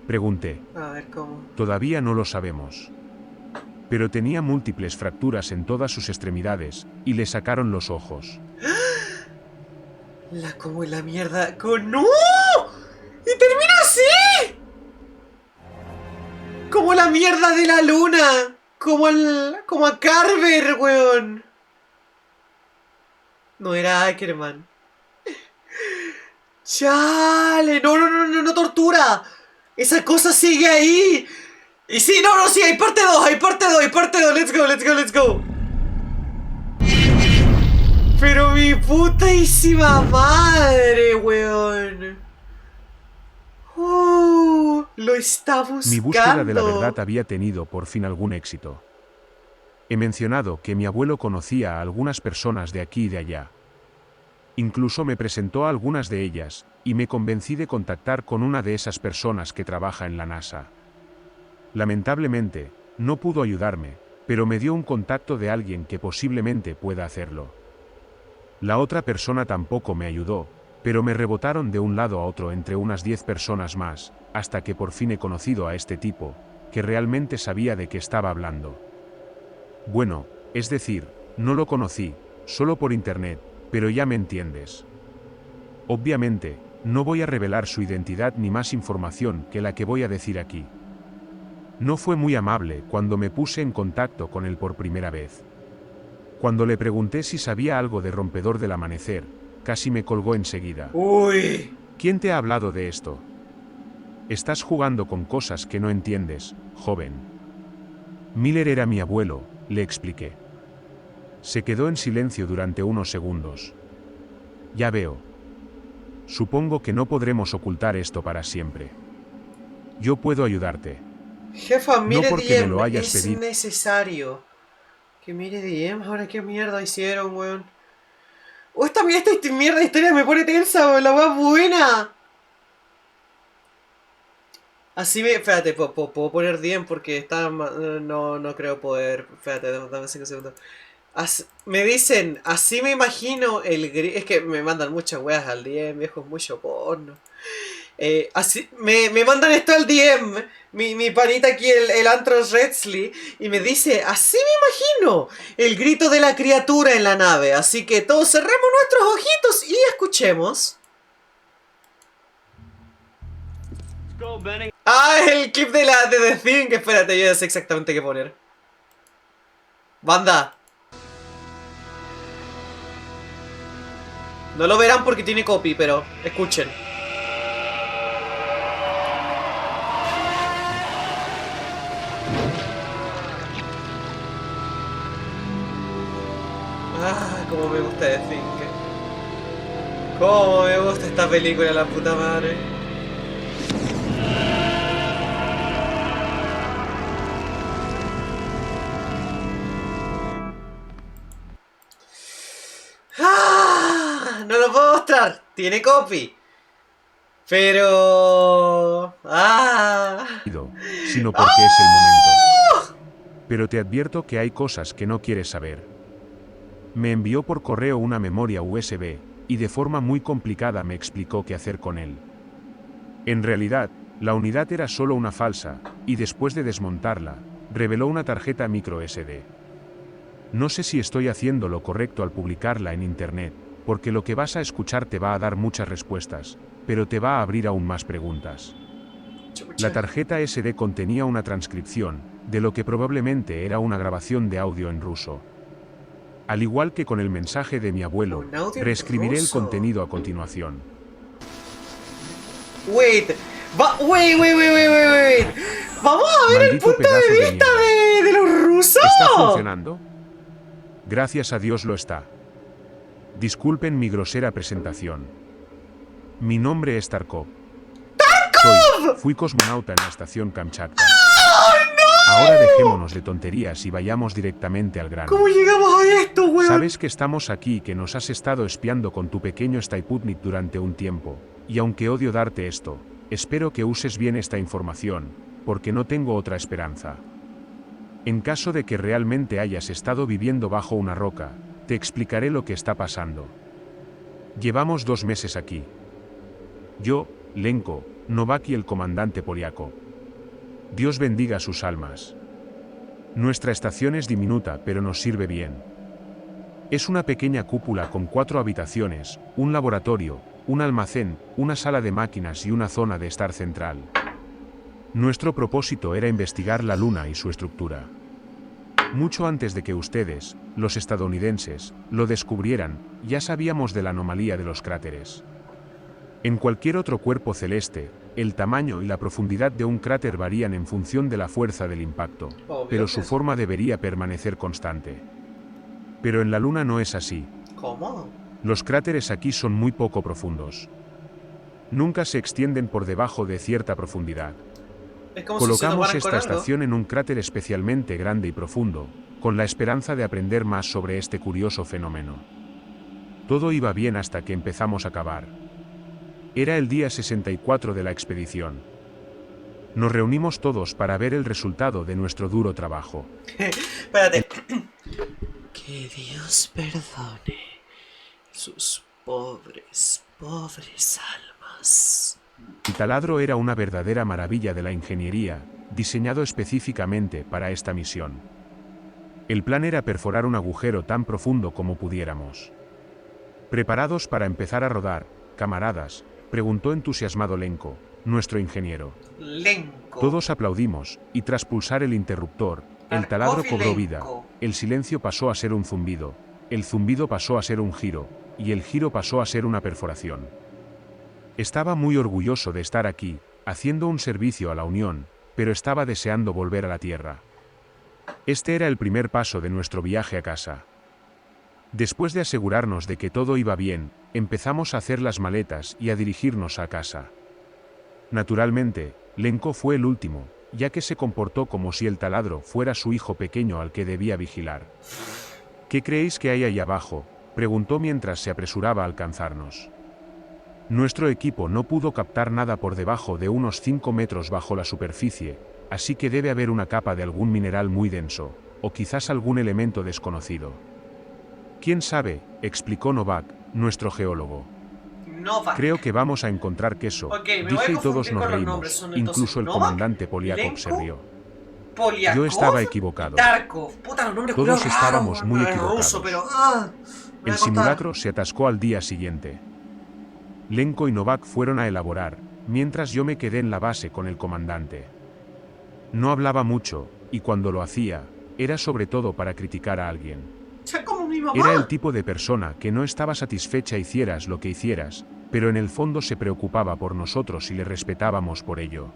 pregunté. A ver, ¿cómo? Todavía no lo sabemos. Pero tenía múltiples fracturas en todas sus extremidades, y le sacaron los ojos. Como la mierda. ¡No! ¡Y termina así! Como la mierda de la luna. Como a Carver, weón. No era Ackerman. ¡Chale! No, tortura. Esa cosa sigue ahí. Y sí, sí, hay parte 2, hay parte 2, hay parte 2. Let's go. Pero mi putísima madre, weón. Lo está buscando. Mi búsqueda de la verdad había tenido por fin algún éxito. He mencionado que mi abuelo conocía a algunas personas de aquí y de allá. Incluso me presentó a algunas de ellas, y me convencí de contactar con una de esas personas que trabaja en la NASA. Lamentablemente, no pudo ayudarme, pero me dio un contacto de alguien que posiblemente pueda hacerlo. La otra persona tampoco me ayudó, pero me rebotaron de un lado a otro entre unas 10 personas más, hasta que por fin he conocido a este tipo, que realmente sabía de qué estaba hablando. Bueno, es decir, no lo conocí, solo por internet, pero ya me entiendes. Obviamente, no voy a revelar su identidad ni más información que la que voy a decir aquí. No fue muy amable cuando me puse en contacto con él por primera vez. Cuando le pregunté si sabía algo de Rompedor del Amanecer, casi me colgó enseguida. ¡Uy! ¿Quién te ha hablado de esto? Estás jugando con cosas que no entiendes, joven. Miller era mi abuelo, le expliqué. Se quedó en silencio durante unos segundos. Ya veo. Supongo que no podremos ocultar esto para siempre. Yo puedo ayudarte. Jefa, mire, no porque me lo hayas es pedido. necesario que mire DM. Ahora qué mierda hicieron, weón. Esta mierda de historia me pone tensa, weón. La weá buena. Así me... Espérate, puedo poner DM porque está... No creo poder... Espérate, dame 5 segundos. Me dicen, así me imagino el grito... Es que me mandan muchas weas al DM, viejo, es mucho porno. Así, me mandan esto al DM, mi panita aquí, el Antros Redsley, y me dice, así me imagino el grito de la criatura en la nave. Así que todos cerremos nuestros ojitos y escuchemos. El clip de The Thing. Espérate, yo ya sé exactamente qué poner. Banda. No lo verán porque tiene copy, pero escuchen. Ah, cómo me gusta The Thing. Cómo me gusta esta película, la puta madre. ¡Ah! No lo puedo mostrar. Tiene copy. Pero... Sino porque es el momento. Pero te advierto que hay cosas que no quieres saber. Me envió por correo una memoria USB, y de forma muy complicada me explicó qué hacer con él. En realidad, la unidad era solo una falsa, y después de desmontarla, reveló una tarjeta micro SD. No sé si estoy haciendo lo correcto al publicarla en internet, porque lo que vas a escuchar te va a dar muchas respuestas, pero te va a abrir aún más preguntas. La tarjeta SD contenía una transcripción, de lo que probablemente era una grabación de audio en ruso. Al igual que con el mensaje de mi abuelo, reescribiré el contenido a continuación. Wait. Wait. Vamos a ver Maldito el punto de vista de los rusos. ¿Está funcionando? Gracias a Dios lo está. Disculpen mi grosera presentación. Mi nombre es Tarkov. Fui cosmonauta en la estación Kamchatka. Ahora dejémonos de tonterías y vayamos directamente al grano. ¿Cómo llegamos a esto, weón? Sabes que estamos aquí y que nos has estado espiando con tu pequeño Sputnik durante un tiempo, y aunque odio darte esto, espero que uses bien esta información, porque no tengo otra esperanza. En caso de que realmente hayas estado viviendo bajo una roca, te explicaré lo que está pasando. Llevamos 2 meses aquí. Yo, Lenko, Novak y el comandante Poliakov. Dios bendiga sus almas. Nuestra estación es diminuta, pero nos sirve bien. Es una pequeña cúpula con 4 habitaciones, un laboratorio, un almacén, una sala de máquinas y una zona de estar central. Nuestro propósito era investigar la Luna y su estructura. Mucho antes de que ustedes, los estadounidenses, lo descubrieran, ya sabíamos de la anomalía de los cráteres. En cualquier otro cuerpo celeste, el tamaño y la profundidad de un cráter varían en función de la fuerza del impacto, pero su forma debería permanecer constante. Pero en la Luna no es así. ¿Cómo? Los cráteres aquí son muy poco profundos. Nunca se extienden por debajo de cierta profundidad. Es como Colocamos si se esta estación en un cráter especialmente grande y profundo, con la esperanza de aprender más sobre este curioso fenómeno. Todo iba bien hasta que empezamos a cavar. Era el día 64 de la expedición. Nos reunimos todos para ver el resultado de nuestro duro trabajo. Espérate. Que Dios perdone sus pobres almas. El taladro era una verdadera maravilla de la ingeniería, diseñado específicamente para esta misión. El plan era perforar un agujero tan profundo como pudiéramos. ¿Preparados para empezar a rodar, camaradas?, preguntó entusiasmado Lenko, nuestro ingeniero. Lenko. Todos aplaudimos, y tras pulsar el interruptor, el taladro cobró vida, el silencio pasó a ser un zumbido, el zumbido pasó a ser un giro, y el giro pasó a ser una perforación. Estaba muy orgulloso de estar aquí, haciendo un servicio a la Unión, pero estaba deseando volver a la Tierra. Este era el primer paso de nuestro viaje a casa. Después de asegurarnos de que todo iba bien, empezamos a hacer las maletas y a dirigirnos a casa. Naturalmente, Lenko fue el último, ya que se comportó como si el taladro fuera su hijo pequeño al que debía vigilar. ¿Qué creéis que hay ahí abajo?, preguntó mientras se apresuraba a alcanzarnos. Nuestro equipo no pudo captar nada por debajo de unos 5 metros bajo la superficie, así que debe haber una capa de algún mineral muy denso, o quizás algún elemento desconocido. ¿Quién sabe?, explicó Novak, nuestro geólogo. Novak. Creo que vamos a encontrar queso, dije y todos nos reímos, incluso el comandante Poliakov se rió. Yo estaba equivocado. Tarkov. Puta, los nombres Todos raros, estábamos muy es equivocados. ruso, pero, El simulacro se atascó al día siguiente. Lenko y Novak fueron a elaborar, mientras yo me quedé en la base con el comandante. No hablaba mucho, y cuando lo hacía, era sobre todo para criticar a alguien. mi mamá! Era el tipo de persona que no estaba satisfecha hicieras lo que hicieras, pero en el fondo se preocupaba por nosotros y le respetábamos por ello.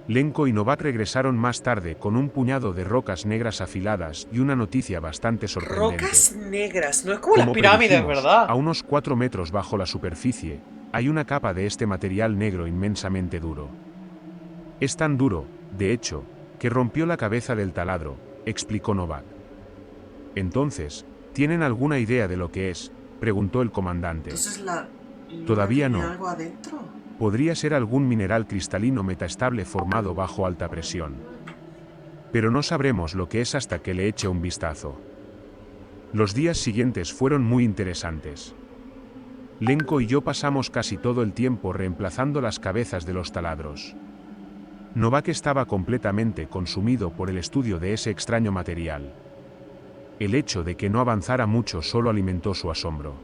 Lenko y Novak regresaron más tarde con un puñado de rocas negras afiladas y una noticia bastante sorprendente. Rocas negras, no es como las Como pirámides, predijimos, ¿verdad? a unos 4 metros bajo la superficie, hay una capa de este material negro inmensamente duro. Es tan duro, de hecho, que rompió la cabeza del taladro, explicó Novak. Entonces, ¿tienen alguna idea de lo que es?, preguntó el comandante. Entonces la luna Todavía tiene no. algo adentro. Podría ser algún mineral cristalino metaestable formado bajo alta presión. Pero no sabremos lo que es hasta que le eche un vistazo. Los días siguientes fueron muy interesantes. Lenko y yo pasamos casi todo el tiempo reemplazando las cabezas de los taladros. Novak estaba completamente consumido por el estudio de ese extraño material. El hecho de que no avanzara mucho solo alimentó su asombro.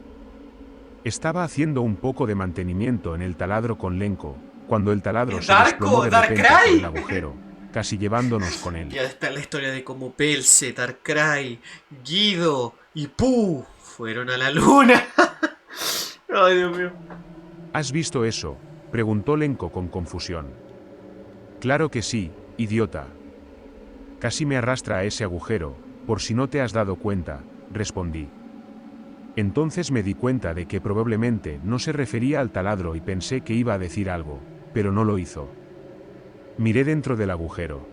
Estaba haciendo un poco de mantenimiento en el taladro con Lenko, cuando el taladro se desplomó de repente por el agujero, casi llevándonos con él. Ya está la historia de cómo Pelce, Darkrai, Guido y Pooh fueron a la luna. Ay, Dios mío. ¿Has visto eso?, preguntó Lenko con confusión. Claro que sí, idiota. Casi me arrastra a ese agujero, por si no te has dado cuenta, respondí. Entonces me di cuenta de que probablemente no se refería al taladro y pensé que iba a decir algo, pero no lo hizo. Miré dentro del agujero.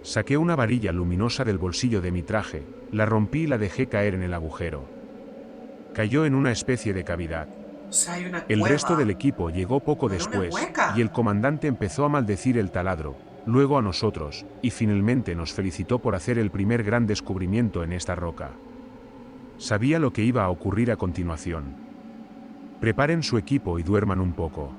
Saqué una varilla luminosa del bolsillo de mi traje, la rompí y la dejé caer en el agujero. Cayó en una especie de cavidad. O sea, hay una El cueva. resto del equipo llegó poco Era una después, hueca. y el comandante empezó a maldecir el taladro, luego a nosotros, y finalmente nos felicitó por hacer el primer gran descubrimiento en esta roca. Sabía lo que iba a ocurrir a continuación. Preparen su equipo y duerman un poco.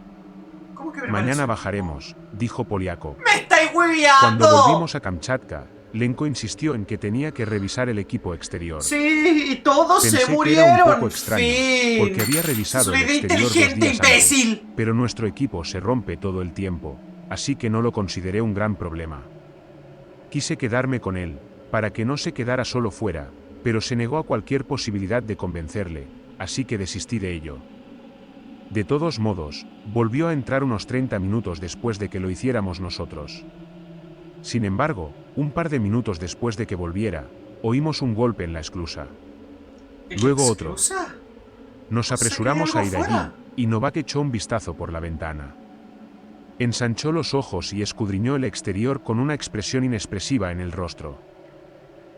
¿Cómo que me Mañana parece? bajaremos, dijo Poliakov. ¡Me estáis hueveando! Cuando volvimos a Kamchatka, Lenko insistió en que tenía que revisar el equipo exterior. Sí, y todos Pensé se que murieron. era un poco extraño, Fin. porque había revisado Soy el de exterior 2 inteligente, días antes, imbécil. pero nuestro equipo se rompe todo el tiempo, así que no lo consideré un gran problema. Quise quedarme con él, para que no se quedara solo fuera, pero se negó a cualquier posibilidad de convencerle, así que desistí de ello. De todos modos, volvió a entrar unos 30 minutos después de que lo hiciéramos nosotros. Sin embargo, un par de minutos después de que volviera, oímos un golpe en la esclusa. Luego otro. ¿Esclusa? Nos O sea, apresuramos que a hay ir algo allí, afuera. y Novak echó un vistazo por la ventana. Ensanchó los ojos y escudriñó el exterior con una expresión inexpresiva en el rostro.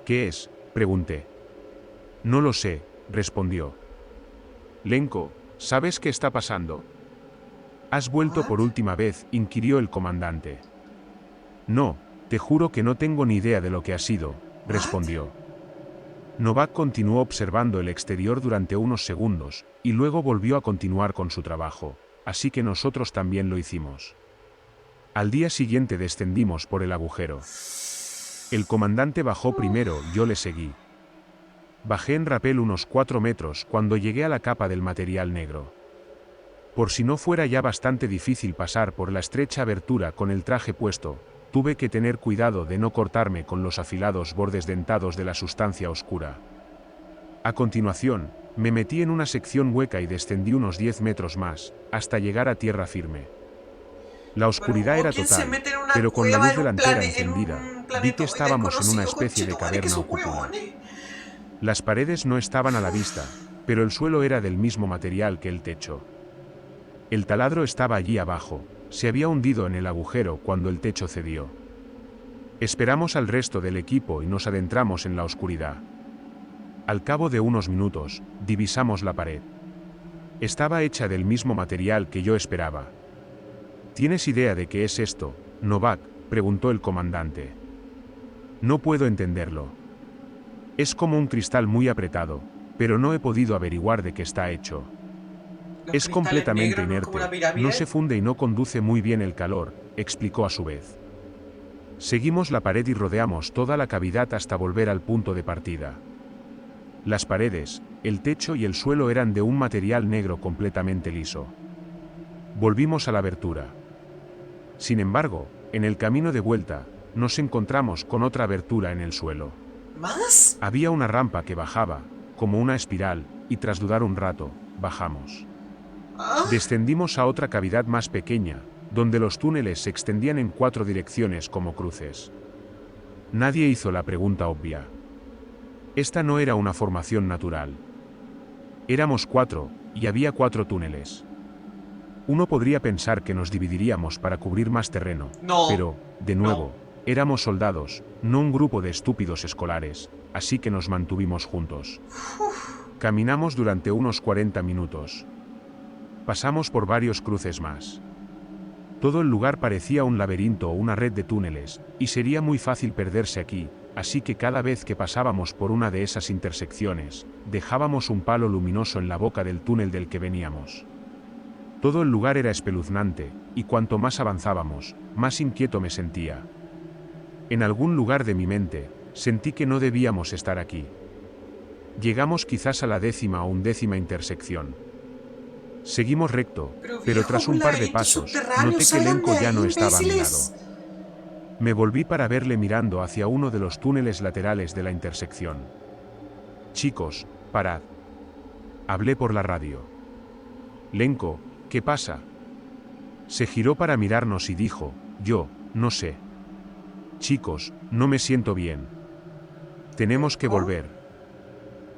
¿Qué es?, pregunté. No lo sé, respondió. Lenko, ¿sabes qué está pasando? ¿Has vuelto por última vez?, inquirió el comandante. No, te juro que no tengo ni idea de lo que ha sido, respondió. Novak continuó observando el exterior durante unos segundos, y luego volvió a continuar con su trabajo, así que nosotros también lo hicimos. Al día siguiente descendimos por el agujero. El comandante bajó primero, yo le seguí. Bajé en rapel unos 4 metros cuando llegué a la capa del material negro. Por si no fuera ya bastante difícil pasar por la estrecha abertura con el traje puesto, tuve que tener cuidado de no cortarme con los afilados bordes dentados de la sustancia oscura. A continuación, me metí en una sección hueca y descendí unos 10 metros más, hasta llegar a tierra firme. La oscuridad era total, pero con la luz delantera encendida, vi que estábamos en una especie de caverna o cúpula. Las paredes no estaban a la vista, pero el suelo era del mismo material que el techo. El taladro estaba allí abajo, se había hundido en el agujero cuando el techo cedió. Esperamos al resto del equipo y nos adentramos en la oscuridad. Al cabo de unos minutos, divisamos la pared. Estaba hecha del mismo material que yo esperaba. ¿Tienes idea de qué es esto, Novak?, preguntó el comandante. No puedo entenderlo. Es como un cristal muy apretado, pero no he podido averiguar de qué está hecho. Es completamente inerte, no se funde y no conduce muy bien el calor, explicó a su vez. Seguimos la pared y rodeamos toda la cavidad hasta volver al punto de partida. Las paredes, el techo y el suelo eran de un material negro completamente liso. Volvimos a la abertura. Sin embargo, en el camino de vuelta, nos encontramos con otra abertura en el suelo. ¿Más? Había una rampa que bajaba, como una espiral, y tras dudar un rato, bajamos. ¿Ah? Descendimos a otra cavidad más pequeña, donde los túneles se extendían en 4 direcciones como cruces. Nadie hizo la pregunta obvia. Esta no era una formación natural. Éramos 4, y había 4 túneles. Uno podría pensar que nos dividiríamos para cubrir más terreno, No. pero, de nuevo, éramos soldados, no un grupo de estúpidos escolares, así que nos mantuvimos juntos. Caminamos durante unos 40 minutos. Pasamos por varios cruces más. Todo el lugar parecía un laberinto o una red de túneles, y sería muy fácil perderse aquí, así que cada vez que pasábamos por una de esas intersecciones, dejábamos un palo luminoso en la boca del túnel del que veníamos. Todo el lugar era espeluznante, y cuanto más avanzábamos, más inquieto me sentía. En algún lugar de mi mente, sentí que no debíamos estar aquí. Llegamos quizás a la 10ª o 11ª intersección. Seguimos recto, pero tras un par de pasos, noté que Lenko ya no estaba a mi lado. Me volví para verle mirando hacia uno de los túneles laterales de la intersección. Chicos, parad. Hablé por la radio. Lenko, ¿qué pasa? Se giró para mirarnos y dijo, yo, no sé. Chicos, no me siento bien. Tenemos que volver.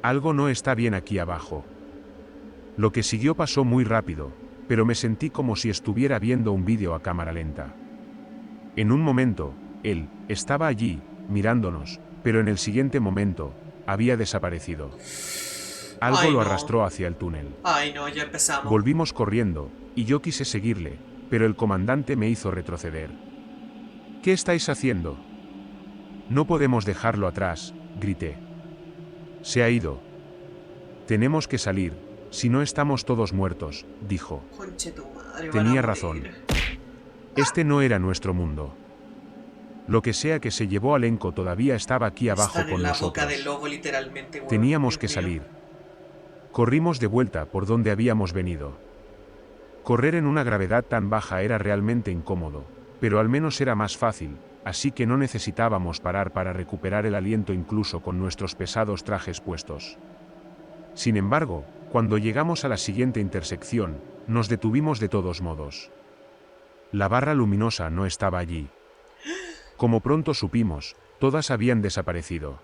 Algo no está bien aquí abajo. Lo que siguió pasó muy rápido, pero me sentí como si estuviera viendo un vídeo a cámara lenta. En un momento, él estaba allí, mirándonos, pero en el siguiente momento, había desaparecido. Algo lo arrastró hacia el túnel. Ay no, ya empezamos. Volvimos corriendo, y yo quise seguirle, pero el comandante me hizo retroceder. ¿Qué estáis haciendo? No podemos dejarlo atrás, grité. Se ha ido. Tenemos que salir, si no estamos todos muertos, dijo. Conche tu madre, Tenía razón. Este no era nuestro mundo. Lo que sea que se llevó a Lenko todavía estaba aquí abajo Están con en la nosotros. boca del lobo, literalmente, weón. Teníamos que Dios mío. salir. Corrimos de vuelta por donde habíamos venido. Correr en una gravedad tan baja era realmente incómodo, pero al menos era más fácil, así que no necesitábamos parar para recuperar el aliento incluso con nuestros pesados trajes puestos. Sin embargo, cuando llegamos a la siguiente intersección, nos detuvimos de todos modos. La barra luminosa no estaba allí. Como pronto supimos, todas habían desaparecido.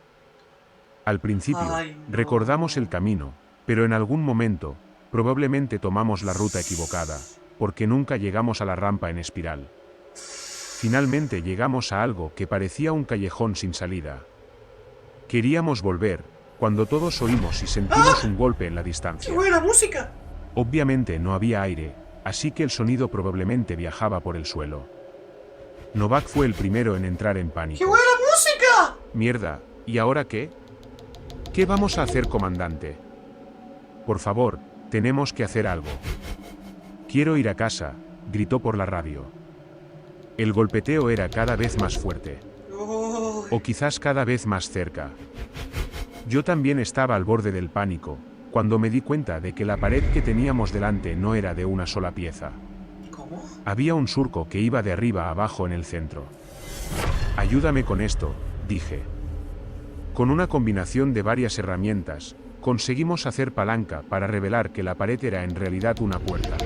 Al principio, Ay, no. recordamos el camino, pero en algún momento, probablemente tomamos la ruta equivocada, porque nunca llegamos a la rampa en espiral. Finalmente llegamos a algo que parecía un callejón sin salida. Queríamos volver, cuando todos oímos y sentimos un golpe en la distancia. ¡Qué buena música! Obviamente no había aire, así que el sonido probablemente viajaba por el suelo. Novak fue el primero en entrar en pánico. ¡Qué buena música! Mierda, ¿y ahora qué? ¿Qué vamos a hacer, comandante? Por favor, tenemos que hacer algo. Quiero ir a casa, gritó por la radio. El golpeteo era cada vez más fuerte. O quizás cada vez más cerca. Yo también estaba al borde del pánico, cuando me di cuenta de que la pared que teníamos delante no era de una sola pieza. ¿Cómo? Había un surco que iba de arriba a abajo en el centro. Ayúdame con esto, dije. Con una combinación de varias herramientas, conseguimos hacer palanca para revelar que la pared era en realidad una puerta.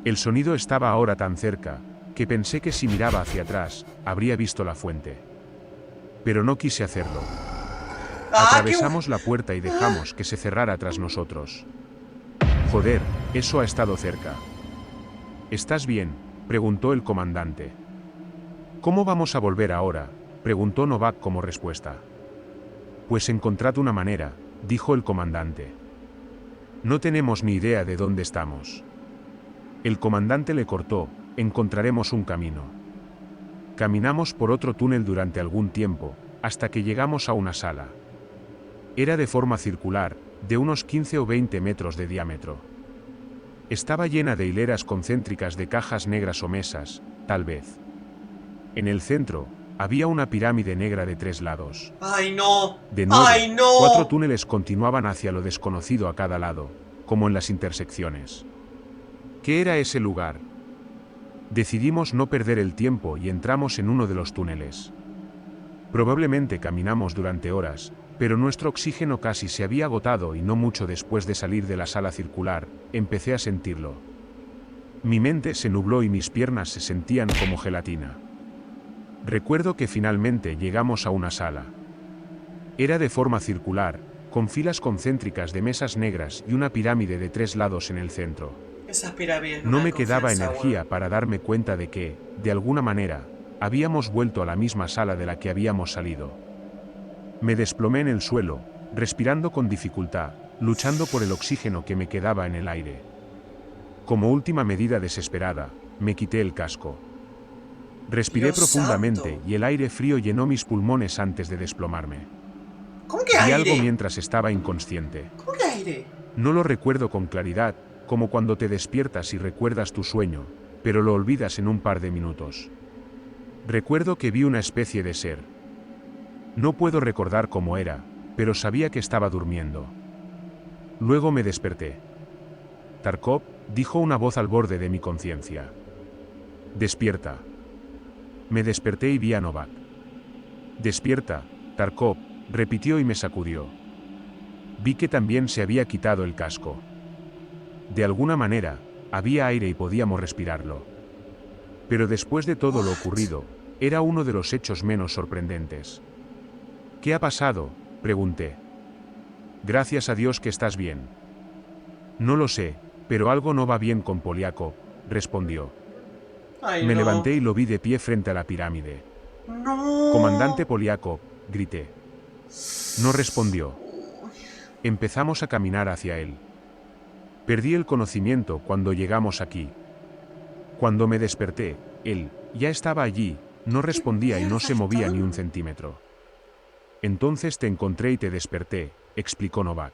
El sonido estaba ahora tan cerca, que pensé que si miraba hacia atrás, habría visto la fuente. Pero no quise hacerlo. Atravesamos la puerta y dejamos que se cerrara tras nosotros. Joder, eso ha estado cerca. ¿Estás bien?, preguntó el comandante. ¿Cómo vamos a volver ahora?, preguntó Novak como respuesta. Pues encontrad una manera, dijo el comandante. No tenemos ni idea de dónde estamos. El comandante le cortó, encontraremos un camino. Caminamos por otro túnel durante algún tiempo, hasta que llegamos a una sala. Era de forma circular, de unos 15 o 20 metros de diámetro. Estaba llena de hileras concéntricas de cajas negras o mesas, tal vez. En el centro, había una pirámide negra de 3 lados. ¡Ay, no! De nuevo, ¡Ay, no! 4 túneles continuaban hacia lo desconocido a cada lado, como en las intersecciones. ¿Qué era ese lugar? Decidimos no perder el tiempo y entramos en uno de los túneles. Probablemente caminamos durante horas, pero nuestro oxígeno casi se había agotado y no mucho después de salir de la sala circular, empecé a sentirlo. Mi mente se nubló y mis piernas se sentían como gelatina. Recuerdo que finalmente llegamos a una sala. Era de forma circular, con filas concéntricas de mesas negras y una pirámide de 3 lados en el centro. Esas pirámides No dan me quedaba confianza, energía weón. para darme cuenta de que, de alguna manera, habíamos vuelto a la misma sala de la que habíamos salido. Me desplomé en el suelo, respirando con dificultad, luchando por el oxígeno que me quedaba en el aire. Como última medida desesperada, me quité el casco. Respiré Dios profundamente santo. y el aire frío llenó mis pulmones antes de desplomarme. ¿Cómo que Vi algo aire? mientras estaba inconsciente. ¿Cómo que aire? No lo recuerdo con claridad, como cuando te despiertas y recuerdas tu sueño, pero lo olvidas en un par de minutos. Recuerdo que vi una especie de ser. No puedo recordar cómo era, pero sabía que estaba durmiendo. Luego me desperté. Tarkov, dijo una voz al borde de mi conciencia. Despierta. Me desperté y vi a Novak. Despierta, Tarkov, repitió y me sacudió. Vi que también se había quitado el casco. De alguna manera, había aire y podíamos respirarlo. Pero después de todo lo ocurrido, era uno de los hechos menos sorprendentes. ¿Qué ha pasado?, pregunté. Gracias a Dios que estás bien. No lo sé, pero algo no va bien con Poliakov, respondió. Ay, Me no. levanté y lo vi de pie frente a la pirámide. No. Comandante Poliakov, grité. No respondió. Empezamos a caminar hacia él. Perdí el conocimiento cuando llegamos aquí. Cuando me desperté, él ya estaba allí, no respondía y no se movía ni un centímetro. Entonces te encontré y te desperté, explicó Novak.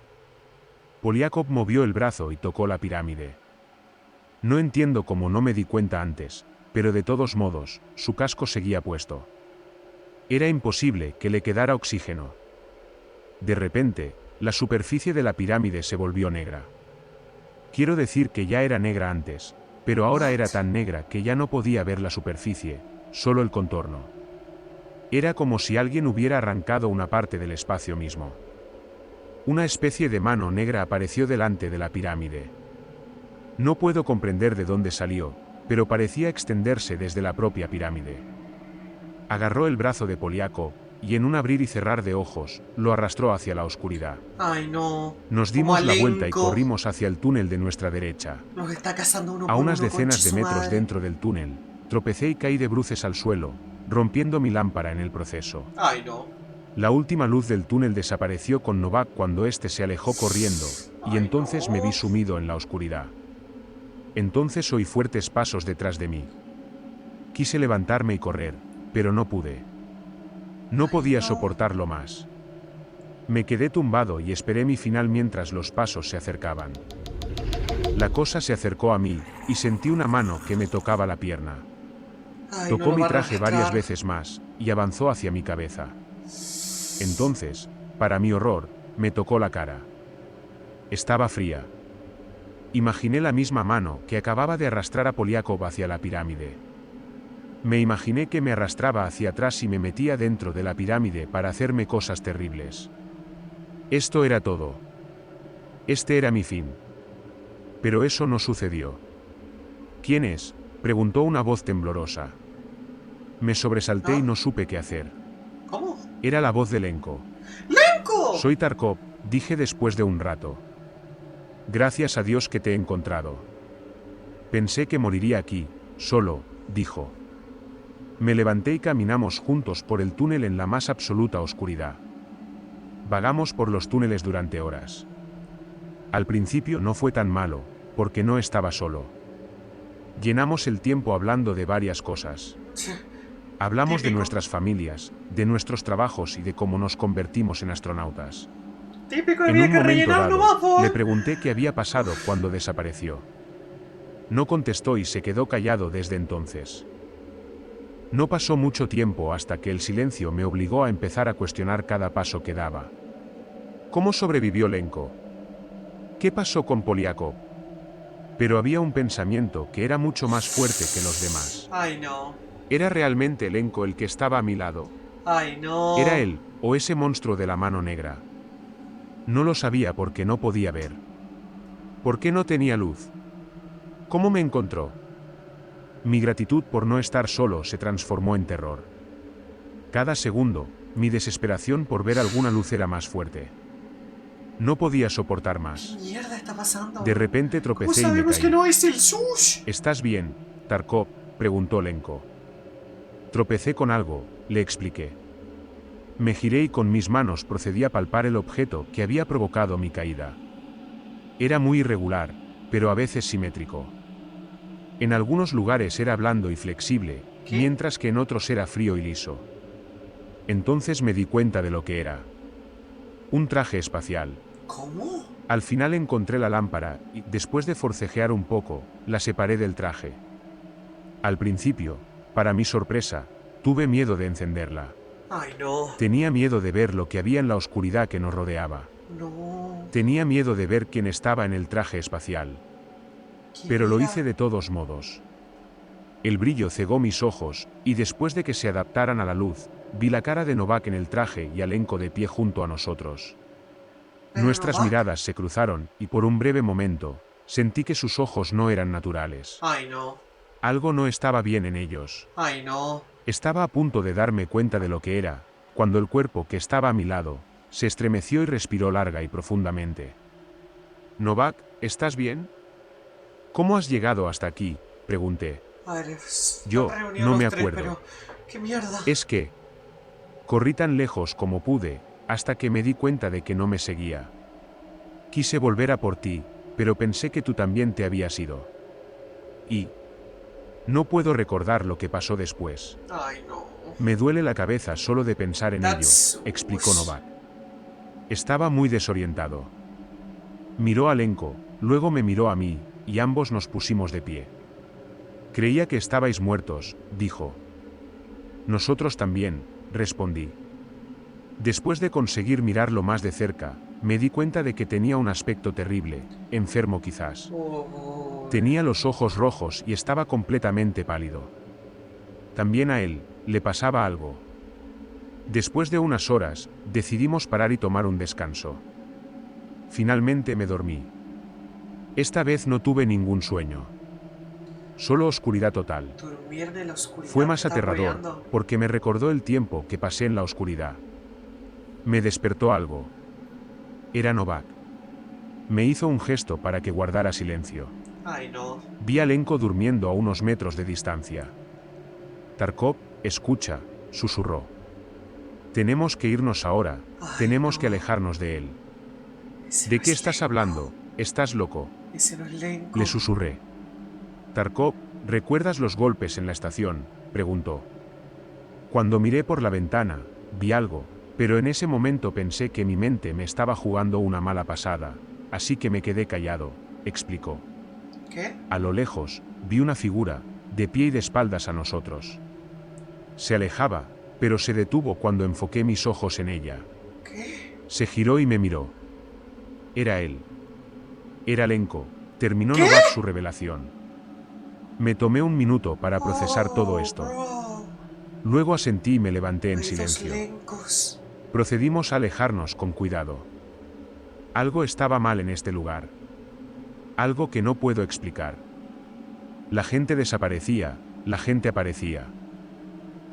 Poliakov movió el brazo y tocó la pirámide. No entiendo cómo no me di cuenta antes, pero de todos modos, su casco seguía puesto. Era imposible que le quedara oxígeno. De repente, la superficie de la pirámide se volvió negra. Quiero decir que ya era negra antes, pero ahora era tan negra que ya no podía ver la superficie, solo el contorno. Era como si alguien hubiera arrancado una parte del espacio mismo. Una especie de mano negra apareció delante de la pirámide. No puedo comprender de dónde salió, pero parecía extenderse desde la propia pirámide. Agarró el brazo de Poliakov, y en un abrir y cerrar de ojos, lo arrastró hacia la oscuridad. Ay, no. Nos Como dimos la vuelta y Alenko. corrimos hacia el túnel de nuestra derecha. Nos está cazando uno A por unas uno, decenas de conche su metros madre. dentro del túnel, tropecé y caí de bruces al suelo, rompiendo mi lámpara en el proceso. Ay, no. La última luz del túnel desapareció con Novak cuando éste se alejó corriendo, y Ay, entonces no. me vi sumido en la oscuridad. Entonces oí fuertes pasos detrás de mí. Quise levantarme y correr, pero no pude. No podía soportarlo más. Me quedé tumbado y esperé mi final mientras los pasos se acercaban. La cosa se acercó a mí, y sentí una mano que me tocaba la pierna. Ay, no Tocó lo mi va a traje varias arrastrar. veces más, y avanzó hacia mi cabeza. Entonces, para mi horror, me tocó la cara. Estaba fría. Imaginé la misma mano que acababa de arrastrar a Poliakov hacia la pirámide. Me imaginé que me arrastraba hacia atrás y me metía dentro de la pirámide para hacerme cosas terribles. Esto era todo. Este era mi fin. Pero eso no sucedió. ¿Quién es?, preguntó una voz temblorosa. Me sobresalté y no supe qué hacer. ¿Cómo? Era la voz de Lenko. ¡Lenko! Soy Tarkov, dije después de un rato. Gracias a Dios que te he encontrado. Pensé que moriría aquí, solo, dijo. Me levanté y caminamos juntos por el túnel en la más absoluta oscuridad. Vagamos por los túneles durante horas. Al principio no fue tan malo, porque no estaba solo. Llenamos el tiempo hablando de varias cosas. Hablamos de Típico. nuestras familias, de nuestros trabajos y de cómo nos convertimos en astronautas. Típico, En había un que momento rellenar dado, nomás, po. le pregunté qué había pasado cuando desapareció. No contestó y se quedó callado desde entonces. No pasó mucho tiempo hasta que el silencio me obligó a empezar a cuestionar cada paso que daba. ¿Cómo sobrevivió Lenko? ¿Qué pasó con Poliakov? Pero había un pensamiento que era mucho más fuerte que los demás. Ay, no. ¿Era realmente Lenko el que estaba a mi lado? Ay, no. ¿Era él, o ese monstruo de la mano negra? No lo sabía porque no podía ver. ¿Por qué no tenía luz? ¿Cómo me encontró? Mi gratitud por no estar solo se transformó en terror. Cada segundo, mi desesperación por ver alguna luz era más fuerte. No podía soportar ¿Qué más. mierda está pasando? De repente ¿Cómo tropecé y me sabemos caí. que no es el Sush? ¿Estás bien, Tarkov?, preguntó Lenko. Tropecé con algo, le expliqué. Me giré y con mis manos procedí a palpar el objeto que había provocado mi caída. Era muy irregular, pero a veces simétrico. En algunos lugares era blando y flexible, ¿Qué? mientras que en otros era frío y liso. Entonces me di cuenta de lo que era. Un traje espacial. ¿Cómo? Al final encontré la lámpara y, después de forcejear un poco, la separé del traje. Al principio, para mi sorpresa, tuve miedo de encenderla. Ay, no. Tenía miedo de ver lo que había en la oscuridad que nos rodeaba. No. Tenía miedo de ver quién estaba en el traje espacial. ¿Quién Pero lo era? hice de todos modos. El brillo cegó mis ojos, y después de que se adaptaran a la luz, vi la cara de Novak en el traje y a Lenko de pie junto a nosotros. ¿Pero Nuestras Novak? miradas se cruzaron, y por un breve momento, sentí que sus ojos no eran naturales. Ay, no. Algo no estaba bien en ellos. Ay, no. Estaba a punto de darme cuenta de lo que era, cuando el cuerpo que estaba a mi lado, se estremeció y respiró larga y profundamente. Novak, ¿estás bien? ¿Cómo has llegado hasta aquí?, pregunté. A ver, están Yo, reunidos no los me tres, acuerdo. pero... ¿Qué mierda? Es que... corrí tan lejos como pude, hasta que me di cuenta de que no me seguía. Quise volver a por ti, pero pensé que tú también te habías ido. Y... no puedo recordar lo que pasó después. Ay, no. Me duele la cabeza solo de pensar en ello, That's- explicó Novak. Estaba muy desorientado. Miró a Lenko, luego me miró a mí, y ambos nos pusimos de pie. Creía que estabais muertos, dijo. Nosotros también, respondí. Después de conseguir mirarlo más de cerca, me di cuenta de que tenía un aspecto terrible, enfermo quizás. Oh. Tenía los ojos rojos y estaba completamente pálido. También a él le pasaba algo. Después de unas horas, decidimos parar y tomar un descanso. Finalmente me dormí. Esta vez no tuve ningún sueño. Solo oscuridad total. Dormir en la oscuridad. Fue me más está aterrador, apoyando. porque me recordó el tiempo que pasé en la oscuridad. Me despertó algo. Era Novak. Me hizo un gesto para que guardara silencio. Ay, no. Vi a Lenko durmiendo a unos metros de distancia. Tarkov, escucha, susurró. Tenemos que irnos ahora, Ay, tenemos que no. alejarnos de él. Ese ¿De no qué es estás Lenko. hablando? ¿Estás loco? Ese no es Lenko. Le susurré. Tarkov, ¿recuerdas los golpes en la estación?, preguntó. Cuando miré por la ventana, vi algo, pero en ese momento pensé que mi mente me estaba jugando una mala pasada, así que me quedé callado, explicó. ¿Qué? A lo lejos, vi una figura, de pie y de espaldas a nosotros. Se alejaba, pero se detuvo cuando enfoqué mis ojos en ella. ¿Qué? Se giró y me miró. Era él. Era Lenko. Terminó ¿Qué? Novak su revelación. Me tomé un minuto para procesar todo Oh, esto. bro. Luego asentí y me levanté en Hay dos silencio. Lenkos. Procedimos a alejarnos con cuidado. Algo estaba mal en este lugar. Algo que no puedo explicar. La gente desaparecía, la gente aparecía.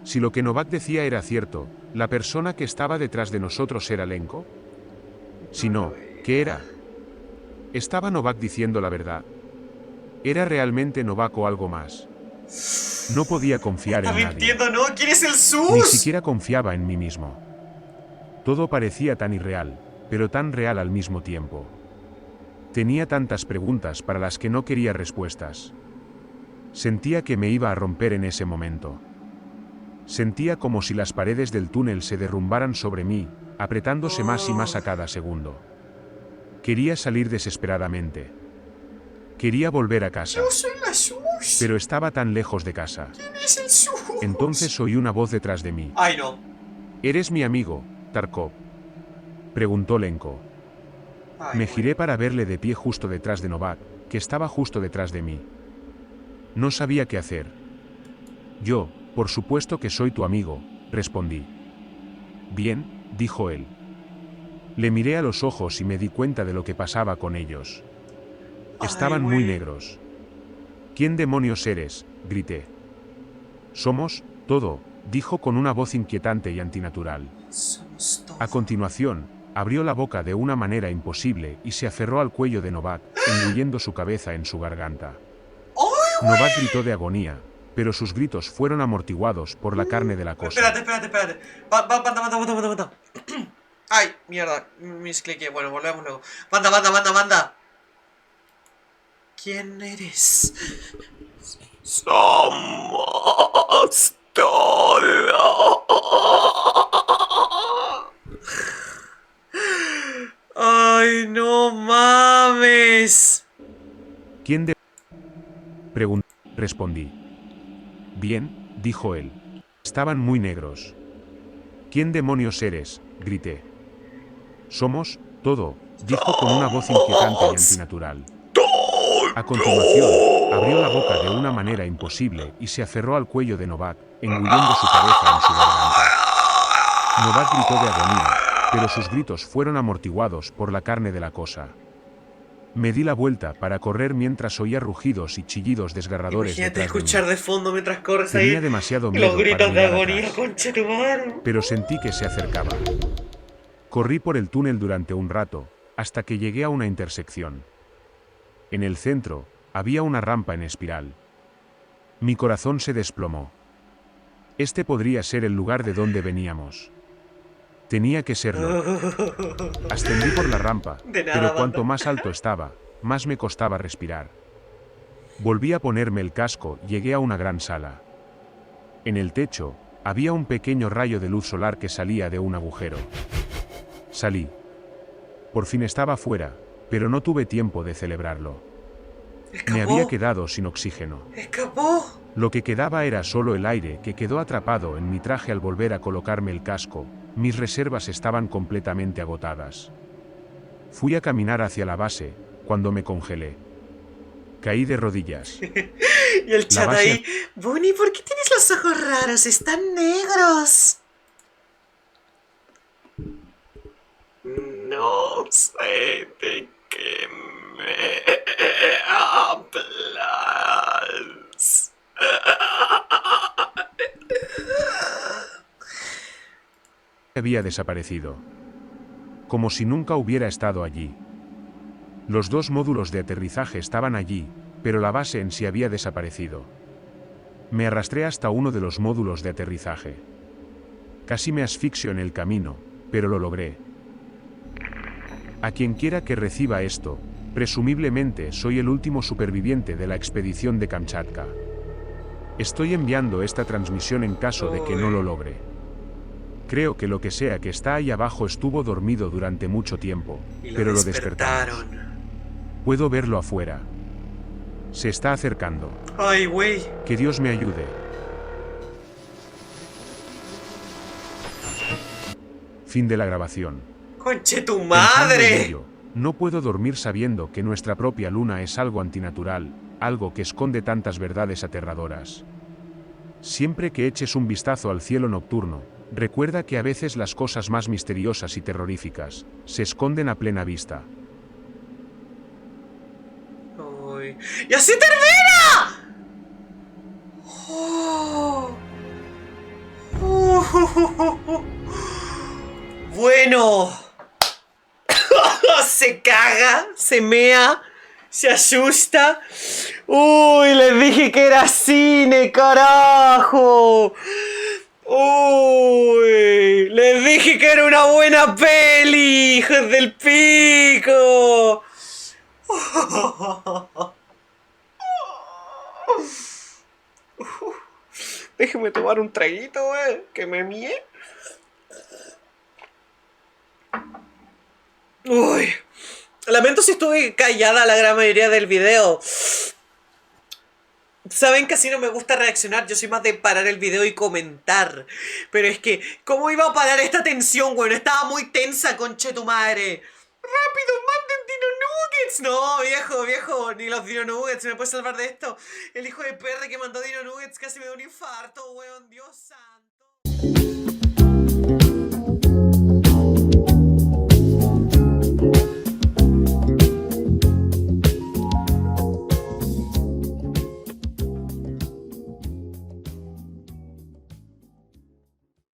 Si lo que Novak decía era cierto, ¿la persona que estaba detrás de nosotros era Lenko? Si no, ¿qué era? ¿Estaba Novak diciendo la verdad? ¿Era realmente Novak o algo más? No podía confiar Está en nadie. mintiendo, ¿no? ¿Quién es el Ni Sus? siquiera confiaba en mí mismo. Todo parecía tan irreal, pero tan real al mismo tiempo. Tenía tantas preguntas para las que no quería respuestas. Sentía que me iba a romper en ese momento. Sentía como si las paredes del túnel se derrumbaran sobre mí, apretándose más y más a cada segundo. Quería salir desesperadamente. Quería volver a casa, Yo soy la Sus. pero estaba tan lejos de casa. ¿Quién es el Sus? Entonces oí una voz detrás de mí. Ay, no. ¿Eres mi amigo, Tarkov?, preguntó Lenko. Ay, Me bueno. giré para verle de pie justo detrás de Novak, que estaba justo detrás de mí. No sabía qué hacer. Yo, por supuesto que soy tu amigo, respondí. Bien, dijo él. Le miré a los ojos y me di cuenta de lo que pasaba con ellos. Ay, Estaban muy güey. negros. ¿Quién demonios eres?, grité. Somos, todo, dijo con una voz inquietante y antinatural. Somos todo. A continuación, abrió la boca de una manera imposible y se aferró al cuello de Novak, engullendo su cabeza en su garganta. ¡Ay, Novak gritó de agonía, pero sus gritos fueron amortiguados por la carne de la cosa. Espérate. Banda. Ay, mierda, miscliqué. Bueno, volvemos luego. Banda. ¿Quién eres? Somos todo. Ay, no mames. ¿Quién de...? Pregunté. Respondí. Bien, dijo él. Estaban muy negros. ¿Quién demonios eres?, grité. Somos, todo, dijo con una voz inquietante y antinatural. A continuación, abrió la boca de una manera imposible y se aferró al cuello de Novak, engullendo su cabeza en su garganta. Novak gritó de agonía, pero sus gritos fueron amortiguados por la carne de la cosa. Me di la vuelta para correr mientras oía rugidos y chillidos desgarradores Imagínate detrás de mí. escuchar de fondo mientras corres Tenía ahí demasiado y los miedo para gritos de mirar agonía, atrás, concha tu madre. pero sentí que se acercaba. Corrí por el túnel durante un rato, hasta que llegué a una intersección. En el centro, había una rampa en espiral. Mi corazón se desplomó. Este podría ser el lugar de donde veníamos. Tenía que serlo. Ascendí por la rampa, De nada, pero cuanto banda. más alto estaba, más me costaba respirar. Volví a ponerme el casco y llegué a una gran sala. En el techo, había un pequeño rayo de luz solar que salía de un agujero. Salí. Por fin estaba fuera, pero no tuve tiempo de celebrarlo. Me había Escapó. quedado sin oxígeno. Escapó. Lo que quedaba era solo el aire que quedó atrapado en mi traje al volver a colocarme el casco. Mis reservas estaban completamente agotadas. Fui a caminar hacia la base, cuando me congelé. Caí de rodillas. Y el La chat base- ahí. Bonnie, ¿por qué tienes los ojos raros? Están negros. No sé de qué me hablas. Había desaparecido. Como si nunca hubiera estado allí. Los dos módulos de aterrizaje estaban allí, pero la base en sí había desaparecido. Me arrastré hasta uno de los módulos de aterrizaje. Casi me asfixio en el camino, pero lo logré. A quien quiera que reciba esto, presumiblemente soy el último superviviente de la expedición de Kamchatka. Estoy enviando esta transmisión en caso de que no lo logre. Creo que lo que sea que está ahí abajo estuvo dormido durante mucho tiempo, Y pero lo despertamos. Puedo verlo afuera. Se está acercando. Ay, güey. Que Dios me ayude. Fin de la grabación. Conche tu Pensando en madre. ello, no puedo dormir sabiendo que nuestra propia luna es algo antinatural, algo que esconde tantas verdades aterradoras. Siempre que eches un vistazo al cielo nocturno, recuerda que a veces las cosas más misteriosas y terroríficas se esconden a plena vista. Ay. ¡Y así termina! Oh. Bueno. Se caga, se mea, se asusta. Uy, les dije que era cine, carajo. Uy, les dije que era una buena peli, hijos del pico. Déjeme tomar un traguito, que me mie. Uy, lamento si estuve callada la gran mayoría del video. Saben que así no me gusta reaccionar, yo soy más de parar el video y comentar. Pero es que, ¿cómo iba a parar esta tensión, weón? Estaba muy tensa, conche tu madre. ¡Rápido, manden Dino Nuggets! No, viejo, ni los Dino Nuggets, ¿me puedes salvar de esto? El hijo de perra que mandó Dino Nuggets casi me da un infarto, weón, Dios santo.